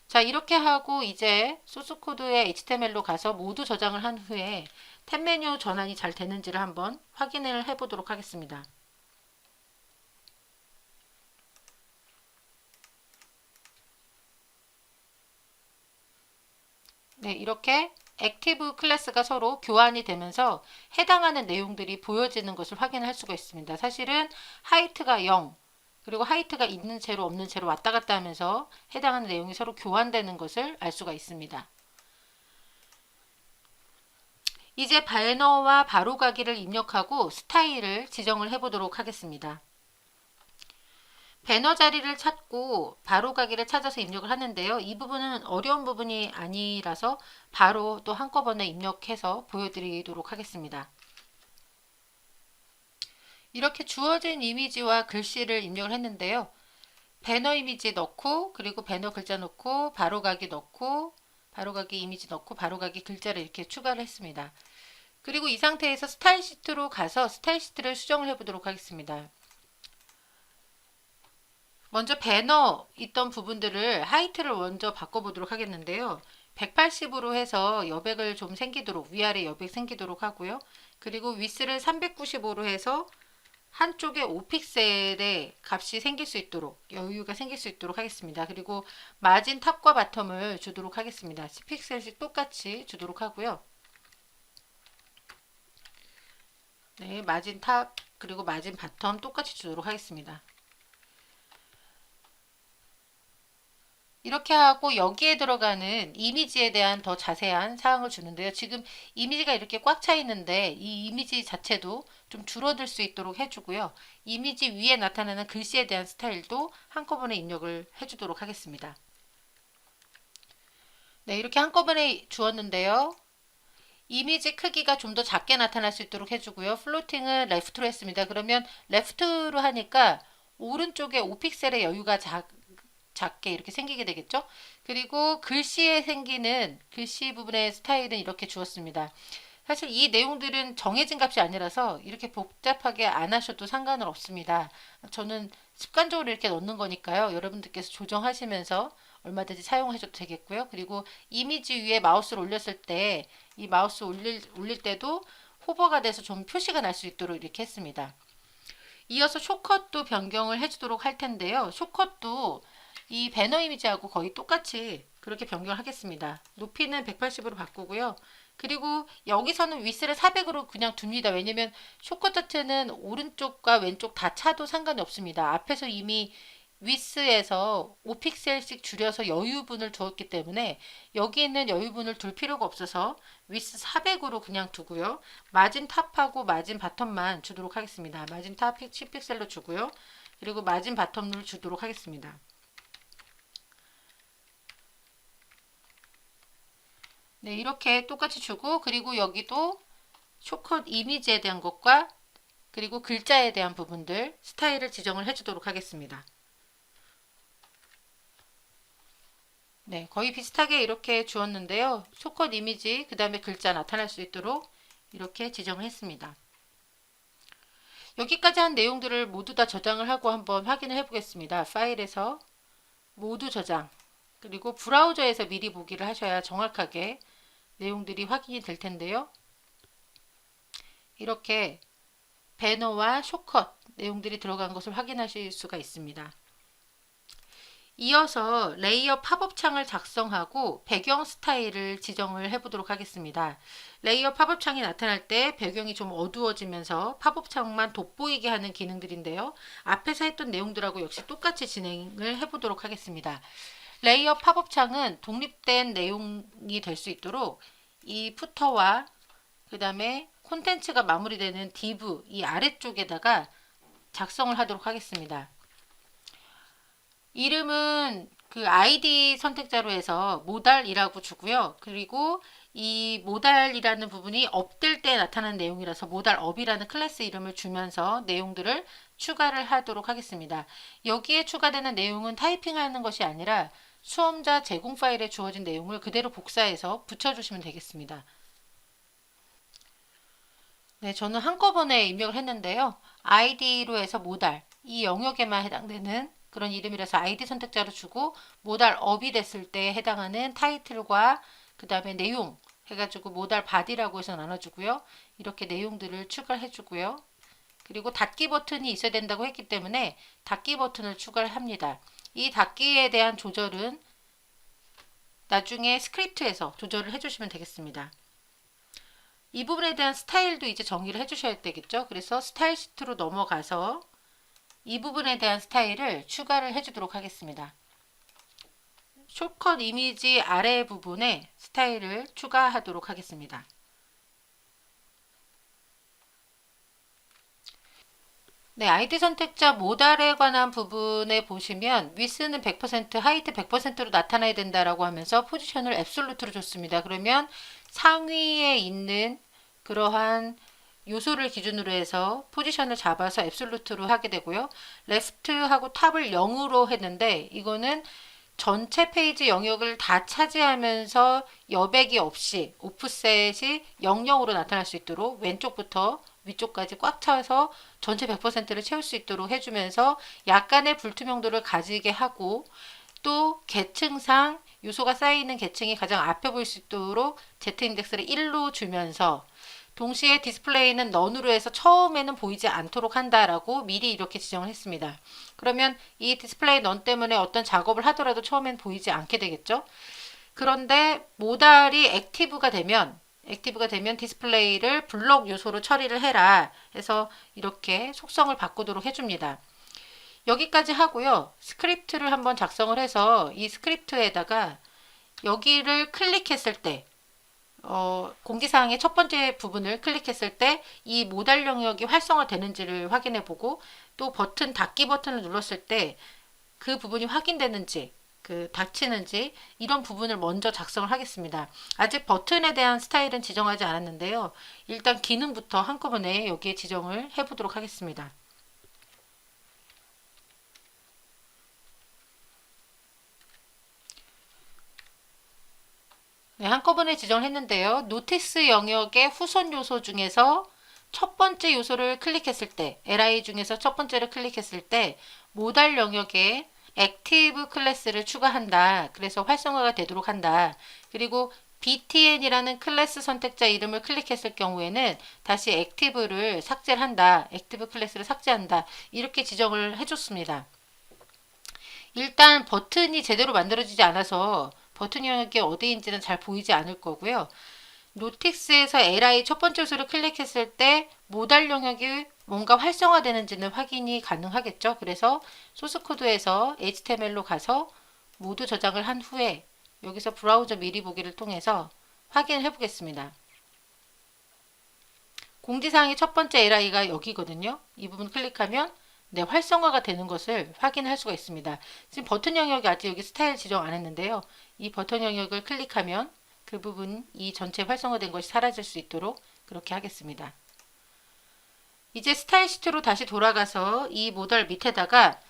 자, 이렇게 하고 이제 소스 코드의 HTML로 가서 모두 저장을 한 후에 탭 메뉴 전환이 잘 되는지를 한번 확인을 해 보도록 하겠습니다. 네, 이렇게 액티브 클래스가 서로 교환이 되면서 해당하는 내용들이 보여지는 것을 확인할 수가 있습니다. 사실은 하이트가 0, 그리고 하이트가 있는 채로 없는 채로 왔다 갔다 하면서 해당하는 내용이 서로 교환되는 것을 알 수가 있습니다. 이제 배너와 바로가기를 입력하고 스타일을 지정을 해보도록 하겠습니다. 배너 자리를 찾고 바로가기를 찾아서 입력을 하는데요. 이 부분은 어려운 부분이 아니라서 바로 또 한꺼번에 입력해서 보여드리도록 하겠습니다. 이렇게 주어진 이미지와 글씨를 입력을 했는데요. 배너 이미지 넣고 그리고 배너 글자 넣고 바로가기 넣고 바로가기 이미지 넣고 바로가기 글자를 이렇게 추가를 했습니다. 그리고 이 상태에서 스타일 시트로 가서 스타일 시트를 수정을 해보도록 하겠습니다. 먼저 배너 있던 부분들을 하이트를 먼저 바꿔보도록 하겠는데요. 180으로 해서 여백을 좀 생기도록 위아래 여백 생기도록 하고요. 그리고 위스를 395로 해서 한쪽에 5픽셀의 값이 생길 수 있도록 여유가 생길 수 있도록 하겠습니다. 그리고 마진 탑과 바텀을 주도록 하겠습니다. 10픽셀씩 똑같이 주도록 하고요. 네, 마진 탑 그리고 마진 바텀 똑같이 주도록 하겠습니다. 이렇게 하고 여기에 들어가는 이미지에 대한 더 자세한 사항을 주는데요. 지금 이미지가 이렇게 꽉 차 있는데 이 이미지 자체도 좀 줄어들 수 있도록 해주고요. 이미지 위에 나타나는 글씨에 대한 스타일도 한꺼번에 입력을 해주도록 하겠습니다. 네, 이렇게 한꺼번에 주었는데요. 이미지 크기가 좀 더 작게 나타날 수 있도록 해주고요. 플로팅은 레프트로 했습니다. 그러면 레프트로 하니까 오른쪽에 5픽셀의 여유가 작게 이렇게 생기게 되겠죠. 그리고 글씨에 생기는 글씨 부분의 스타일은 이렇게 주었습니다. 사실 이 내용들은 정해진 값이 아니라서 이렇게 복잡하게 안 하셔도 상관은 없습니다. 저는 습관적으로 이렇게 넣는 거니까요. 여러분들께서 조정하시면서 얼마든지 사용하셔도 되겠고요. 그리고 이미지 위에 마우스를 올렸을 때 이 마우스 올릴 때도 호버가 돼서 좀 표시가 날 수 있도록 이렇게 했습니다. 이어서 숏컷도 변경을 해주도록 할 텐데요. 숏컷도 이 배너 이미지하고 거의 똑같이 그렇게 변경을 하겠습니다. 높이는 180으로 바꾸고요. 그리고 여기서는 위스를 400으로 그냥 둡니다. 왜냐면 숏컷 자체는 오른쪽과 왼쪽 다 차도 상관이 없습니다. 앞에서 이미 위스에서 5픽셀씩 줄여서 여유분을 두었기 때문에 여기 있는 여유분을 둘 필요가 없어서 위스 400으로 그냥 두고요. 마진 탑하고 마진 바텀만 주도록 하겠습니다. 마진 탑 10픽셀로 주고요. 그리고 마진 바텀을 주도록 하겠습니다. 네, 이렇게 똑같이 주고, 그리고 여기도 쇼컷 이미지에 대한 것과 그리고 글자에 대한 부분들 스타일을 지정을 해주도록 하겠습니다. 네, 거의 비슷하게 이렇게 주었는데요. 쇼컷 이미지, 그 다음에 글자 나타날 수 있도록 이렇게 지정을 했습니다. 여기까지 한 내용들을 모두 다 저장을 하고 한번 확인을 해 보겠습니다. 파일에서 모두 저장, 그리고 브라우저에서 미리 보기를 하셔야 정확하게 내용들이 확인이 될 텐데요. 이렇게 배너와 쇼컷 내용들이 들어간 것을 확인하실 수가 있습니다. 이어서 레이어 팝업 창을 작성하고 배경 스타일을 지정을 해보도록 하겠습니다. 레이어 팝업 창이 나타날 때 배경이 좀 어두워지면서 팝업 창만 돋보이게 하는 기능들인데요. 앞에서 했던 내용들하고 역시 똑같이 진행을 해보도록 하겠습니다. 레이어 팝업 창은 독립된 내용이 될 수 있도록 이 푸터와 그 다음에 콘텐츠가 마무리되는 div 이 아래쪽에다가 작성을 하도록 하겠습니다. 이름은 그 아이디 선택자로 해서 모달이라고 주고요. 그리고 이 모달이라는 부분이 업될 때 나타나는 내용이라서 모달업이라는 클래스 이름을 주면서 내용들을 추가를 하도록 하겠습니다. 여기에 추가되는 내용은 타이핑하는 것이 아니라 수험자 제공 파일에 주어진 내용을 그대로 복사해서 붙여주시면 되겠습니다. 네, 저는 한꺼번에 입력을 했는데요. 아이디로 해서 모달, 이 영역에만 해당되는 그런 이름이라서 아이디 선택자로 주고 모달 업이 됐을 때 해당하는 타이틀과 그 다음에 내용 해가지고 모달 바디라고 해서 나눠주고요. 이렇게 내용들을 추가를 해주고요. 그리고 닫기 버튼이 있어야 된다고 했기 때문에 닫기 버튼을 추가를 합니다. 이 닫기에 대한 조절은 나중에 스크립트에서 조절을 해주시면 되겠습니다. 이 부분에 대한 스타일도 이제 정의를 해주셔야 되겠죠. 그래서 스타일 시트로 넘어가서 이 부분에 대한 스타일을 추가를 해주도록 하겠습니다. 숏컷 이미지 아래 부분에 스타일을 추가하도록 하겠습니다. 네, 아이디 선택자 모달에 관한 부분에 보시면 위스는 100%, 하이트 100%로 나타나야 된다라고 하면서 포지션을 앱솔루트로 줬습니다. 그러면 상위에 있는 그러한 요소를 기준으로 해서 포지션을 잡아서 앱솔루트로 하게 되고요. 레프트하고 탑을 0으로 했는데 이거는 전체 페이지 영역을 다 차지하면서 여백이 없이 오프셋이 00으로 나타날 수 있도록 왼쪽부터 위쪽까지 꽉 차서 전체 100%를 채울 수 있도록 해주면서 약간의 불투명도를 가지게 하고 또 계층상 요소가 쌓여있는 계층이 가장 앞에 보일 수 있도록 Z인덱스를 1로 주면서 동시에 디스플레이는 넌으로 해서 처음에는 보이지 않도록 한다라고 미리 이렇게 지정을 했습니다. 그러면 이 디스플레이 넌 때문에 어떤 작업을 하더라도 처음엔 보이지 않게 되겠죠. 그런데 모달이 액티브가 되면 디스플레이를 블록 요소로 처리를 해라 해서 이렇게 속성을 바꾸도록 해줍니다. 여기까지 하고요. 스크립트를 한번 작성을 해서 이 스크립트에다가 여기를 클릭했을 때 공지사항의 첫 번째 부분을 클릭했을 때 이 모달 영역이 활성화되는지를 확인해 보고 또 버튼 닫기 버튼을 눌렀을 때 그 부분이 확인되는지 닫히는지 이런 부분을 먼저 작성을 하겠습니다. 아직 버튼에 대한 스타일은 지정하지 않았는데요. 일단 기능부터 한꺼번에 여기에 지정을 해 보도록 하겠습니다. 네, 한꺼번에 지정을 했는데요. 노티스 영역의 후손 요소 중에서 첫 번째 요소를 클릭했을 때, li 중에서 첫 번째를 클릭했을 때 모달 영역에 액티브 클래스를 추가한다. 그래서 활성화가 되도록 한다. 그리고 btn이라는 클래스 선택자 이름을 클릭했을 경우에는 다시 액티브를 삭제를 한다. 액티브 클래스를 삭제한다. 이렇게 지정을 해줬습니다. 일단 버튼이 제대로 만들어지지 않아서 버튼 영역이 어디인지는 잘 보이지 않을 거고요. 노틱스에서 li 첫 번째 요소를 클릭했을 때 모달 영역이 뭔가 활성화되는지는 확인이 가능하겠죠. 그래서 소스 코드에서 HTML로 가서 모두 저장을 한 후에 여기서 브라우저 미리 보기를 통해서 확인을 해보겠습니다. 공지사항의 첫 번째 LI가 여기거든요. 이 부분 클릭하면 활성화가 되는 것을 확인할 수가 있습니다. 지금 버튼 영역이 아직 여기 스타일 지정 안 했는데요. 이 버튼 영역을 클릭하면 그 부분 이 전체 활성화된 것이 사라질 수 있도록 그렇게 하겠습니다. 이제 스타일 시트로 다시 돌아가서 이 모델 밑에다가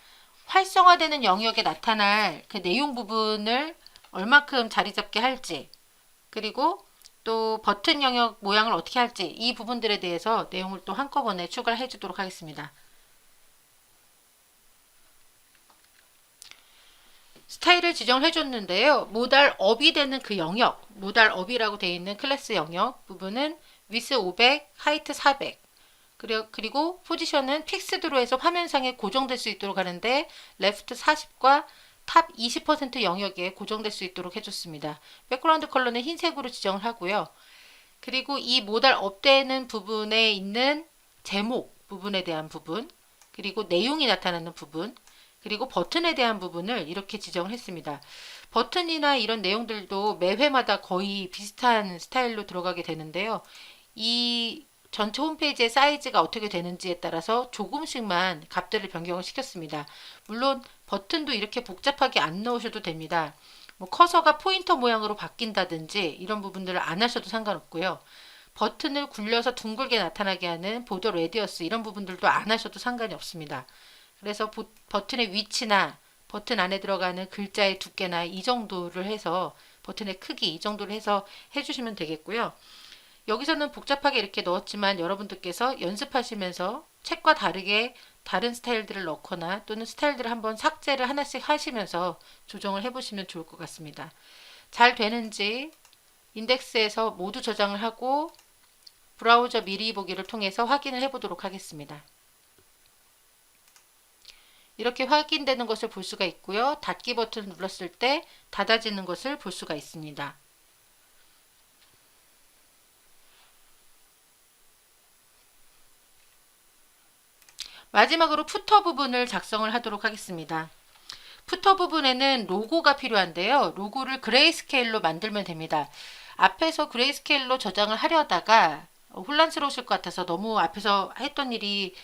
활성화되는 영역에 나타날 그 내용 부분을 얼마큼 자리 잡게 할지, 그리고 또 버튼 영역 모양을 어떻게 할지, 이 부분들에 대해서 내용을 또 한꺼번에 추가를 해주도록 하겠습니다. 스타일을 지정을 해줬는데요. 모달 업이 되는 그 영역, 모달 업이라고 되어 있는 클래스 영역 부분은 위스 500, 하이트 400, 그리고 포지션은 픽스드로 해서 화면상에 고정될 수 있도록 하는데 레프트 40과 탑 20% 영역에 고정될 수 있도록 해줬습니다. 백그라운드 컬러는 흰색으로 지정을 하고요. 그리고 이 모달 업되는 부분에 있는 제목 부분에 대한 부분, 그리고 내용이 나타나는 부분, 그리고 버튼에 대한 부분을 이렇게 지정을 했습니다. 버튼이나 이런 내용들도 매 회마다 거의 비슷한 스타일로 들어가게 되는데요. 이 전체 홈페이지의 사이즈가 어떻게 되는지에 따라서 조금씩만 값들을 변경을 시켰습니다. 물론 버튼도 이렇게 복잡하게 안 넣으셔도 됩니다. 뭐 커서가 포인터 모양으로 바뀐다든지 이런 부분들을 안 하셔도 상관없고요. 버튼을 굴려서 둥글게 나타나게 하는 보더 레디어스 이런 부분들도 안 하셔도 상관이 없습니다. 그래서 버튼의 위치나 버튼 안에 들어가는 글자의 두께나 이 정도를 해서 버튼의 크기 이 정도를 해서 해주시면 되겠고요. 여기서는 복잡하게 이렇게 넣었지만 여러분들께서 연습하시면서 책과 다르게 다른 스타일들을 넣거나 또는 스타일들을 한번 삭제를 하나씩 하시면서 조정을 해보시면 좋을 것 같습니다. 잘 되는지 인덱스에서 모두 저장을 하고 브라우저 미리 보기를 통해서 확인을 해보도록 하겠습니다. 이렇게 확인되는 것을 볼 수가 있고요. 닫기 버튼을 눌렀을 때 닫아지는 것을 볼 수가 있습니다. 마지막으로 푸터 부분을 작성을 하도록 하겠습니다. 푸터 부분에는 로고가 필요한데요. 로고를 그레이스케일로 만들면 됩니다. 앞에서 그레이스케일로 저장을 하려다가 혼란스러우실 것 같아서 너무 앞에서 했던 일이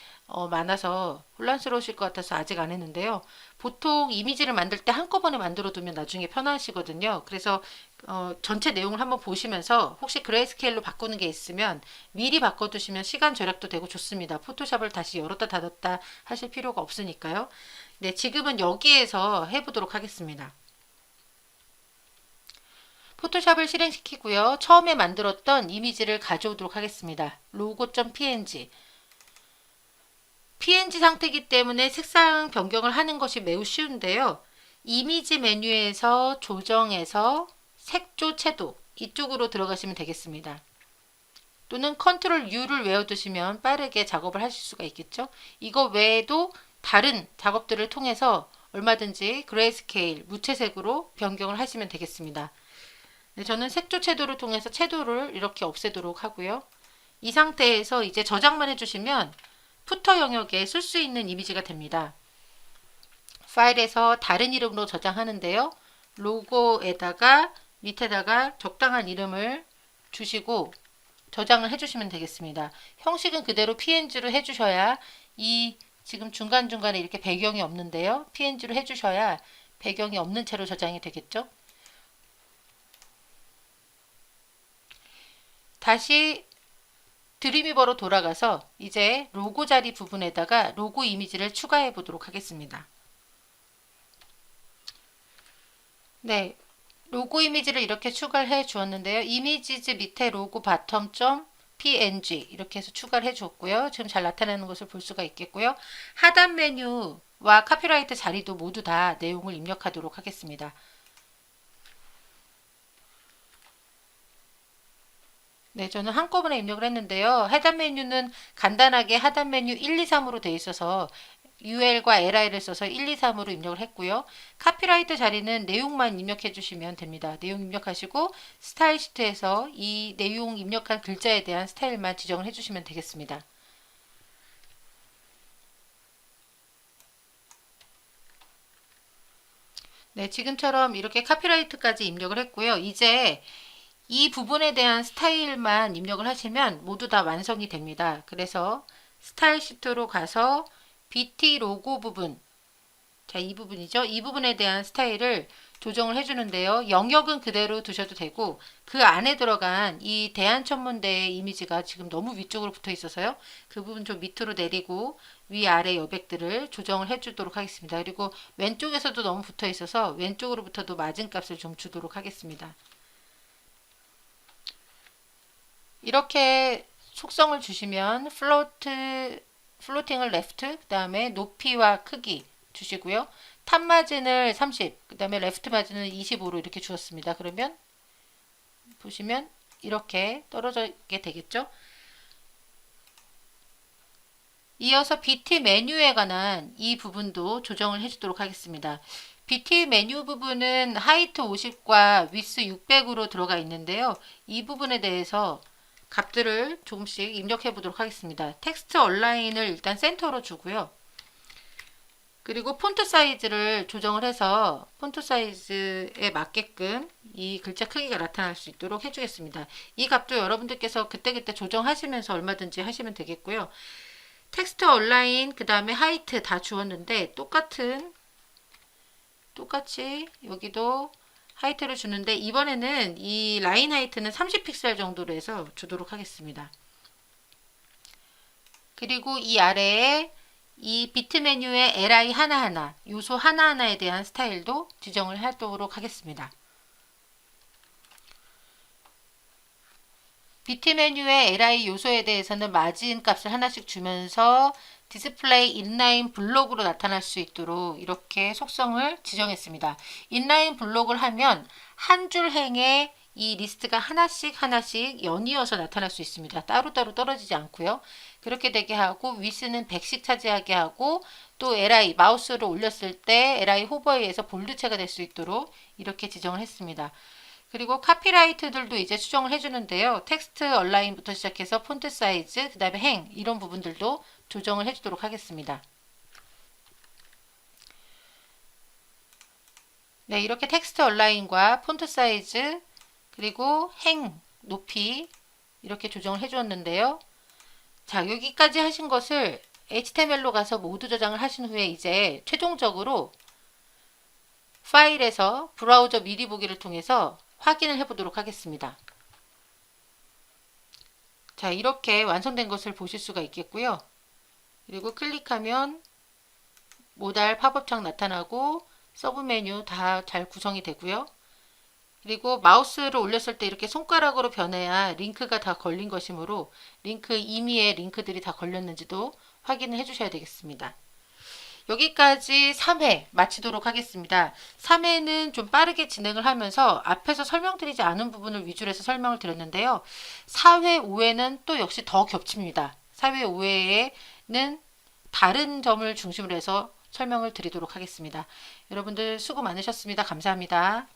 많아서 혼란스러우실 것 같아서 아직 안 했는데요. 보통 이미지를 만들 때 한꺼번에 만들어 두면 나중에 편하시거든요. 그래서 전체 내용을 한번 보시면서 혹시 그레이스케일로 바꾸는 게 있으면 미리 바꿔두시면 시간 절약도 되고 좋습니다. 포토샵을 다시 열었다 닫았다 하실 필요가 없으니까요. 네, 지금은 여기에서 해보도록 하겠습니다. 포토샵을 실행시키고요. 처음에 만들었던 이미지를 가져오도록 하겠습니다. logo.png PNG 상태이기 때문에 색상 변경을 하는 것이 매우 쉬운데요. 이미지 메뉴에서 조정해서 색조 채도 이쪽으로 들어가시면 되겠습니다. 또는 컨트롤 U를 외워두시면 빠르게 작업을 하실 수가 있겠죠. 이거 외에도 다른 작업들을 통해서 얼마든지 그레이스케일, 무채색으로 변경을 하시면 되겠습니다. 네, 저는 색조 채도를 통해서 채도를 이렇게 없애도록 하고요. 이 상태에서 이제 저장만 해주시면 푸터 영역에 쓸 수 있는 이미지가 됩니다. 파일에서 다른 이름으로 저장하는데요. 로고에다가 밑에다가 적당한 이름을 주시고 저장을 해주시면 되겠습니다. 형식은 그대로 PNG로 해주셔야 이 지금 중간중간에 이렇게 배경이 없는데요. PNG로 해주셔야 배경이 없는 채로 저장이 되겠죠. 다시 드림위버로 돌아가서 이제 로고 자리 부분에다가 로고 이미지를 추가해 보도록 하겠습니다. 네, 로고 이미지를 이렇게 추가를 해 주었는데요. 이미지즈 밑에 로고 바텀 점 png 이렇게 해서 추가를 해 주었고요. 지금 잘 나타나는 것을 볼 수가 있겠고요. 하단 메뉴와 카피라이트 자리도 모두 다 내용을 입력하도록 하겠습니다. 네, 저는 한꺼번에 입력을 했는데요. 하단 메뉴는 간단하게 하단 메뉴 1, 2, 3으로 되어 있어서 UL과 LI를 써서 1, 2, 3으로 입력을 했고요. 카피라이트 자리는 내용만 입력해 주시면 됩니다. 내용 입력하시고 스타일 시트에서 이 내용 입력한 글자에 대한 스타일만 지정을 해 주시면 되겠습니다. 네, 지금처럼 이렇게 카피라이트까지 입력을 했고요. 이제 이 부분에 대한 스타일만 입력을 하시면 모두 다 완성이 됩니다. 그래서 스타일 시트로 가서 BT 로고 부분, 자, 이 부분이죠. 이 부분에 대한 스타일을 조정을 해주는데요. 영역은 그대로 두셔도 되고 그 안에 들어간 이 대한천문대의 이미지가 지금 너무 위쪽으로 붙어 있어서요. 그 부분 좀 밑으로 내리고 위아래 여백들을 조정을 해주도록 하겠습니다. 그리고 왼쪽에서도 너무 붙어 있어서 왼쪽으로부터도 맞은 값을 좀 주도록 하겠습니다. 이렇게 속성을 주시면 플로팅을 레프트, 그 다음에 높이와 크기 주시고요. 탑 마진을 30, 그 다음에 레프트 마진을 25로 이렇게 주었습니다. 그러면 보시면 이렇게 떨어지게 되겠죠. 이어서 BT 메뉴에 관한 이 부분도 조정을 해주도록 하겠습니다. BT 메뉴 부분은 하이트 50과 위스 600으로 들어가 있는데요. 이 부분에 대해서 값들을 조금씩 입력해 보도록 하겠습니다. 텍스트 얼라인을 일단 센터로 주고요. 그리고 폰트 사이즈를 조정을 해서 폰트 사이즈에 맞게끔 이 글자 크기가 나타날 수 있도록 해주겠습니다. 이 값도 여러분들께서 그때그때 조정하시면서 얼마든지 하시면 되겠고요. 텍스트 얼라인 그 다음에 하이트 다 주었는데 똑같이 여기도 하이트를 주는데 이번에는 이 라인 하이트는 30픽셀 정도로 해서 주도록 하겠습니다. 그리고 이 아래에 이 비트 메뉴의 li 하나하나, 요소 하나하나에 대한 스타일도 지정을 하도록 하겠습니다. 비트 메뉴의 li 요소에 대해서는 마진 값을 하나씩 주면서 디스플레이 인라인 블록으로 나타날 수 있도록 이렇게 속성을 지정했습니다. 인라인 블록을 하면 한 줄 행에 이 리스트가 하나씩 연이어서 나타날 수 있습니다. 따로따로 떨어지지 않고요. 그렇게 되게 하고 위스는 100씩 차지하게 하고 또 li 마우스를 올렸을 때 li 호버에 의해서 볼드체가 될 수 있도록 이렇게 지정을 했습니다. 그리고 카피라이트들도 이제 수정을 해주는데요. 텍스트 얼라인부터 시작해서 폰트 사이즈, 그 다음에 행 이런 부분들도 조정을 해주도록 하겠습니다. 네, 이렇게 텍스트 얼라인과 폰트 사이즈 그리고 행 높이 이렇게 조정을 해주었는데요. 자, 여기까지 하신 것을 HTML로 가서 모두 저장을 하신 후에 이제 최종적으로 파일에서 브라우저 미리 보기를 통해서 확인을 해보도록 하겠습니다. 자, 이렇게 완성된 것을 보실 수가 있겠고요. 그리고 클릭하면 모달 팝업창 나타나고 서브 메뉴 다 잘 구성이 되고요. 그리고 마우스를 올렸을 때 이렇게 손가락으로 변해야 링크가 다 걸린 것이므로 링크 임의의 링크들이 다 걸렸는지도 확인을 해주셔야 되겠습니다. 여기까지 3회 마치도록 하겠습니다. 3회는 좀 빠르게 진행을 하면서 앞에서 설명드리지 않은 부분을 위주로 해서 설명을 드렸는데요. 4회, 5회는 또 역시 더 겹칩니다. 4회, 5회에는 다른 점을 중심으로 해서 설명을 드리도록 하겠습니다. 여러분들 수고 많으셨습니다. 감사합니다.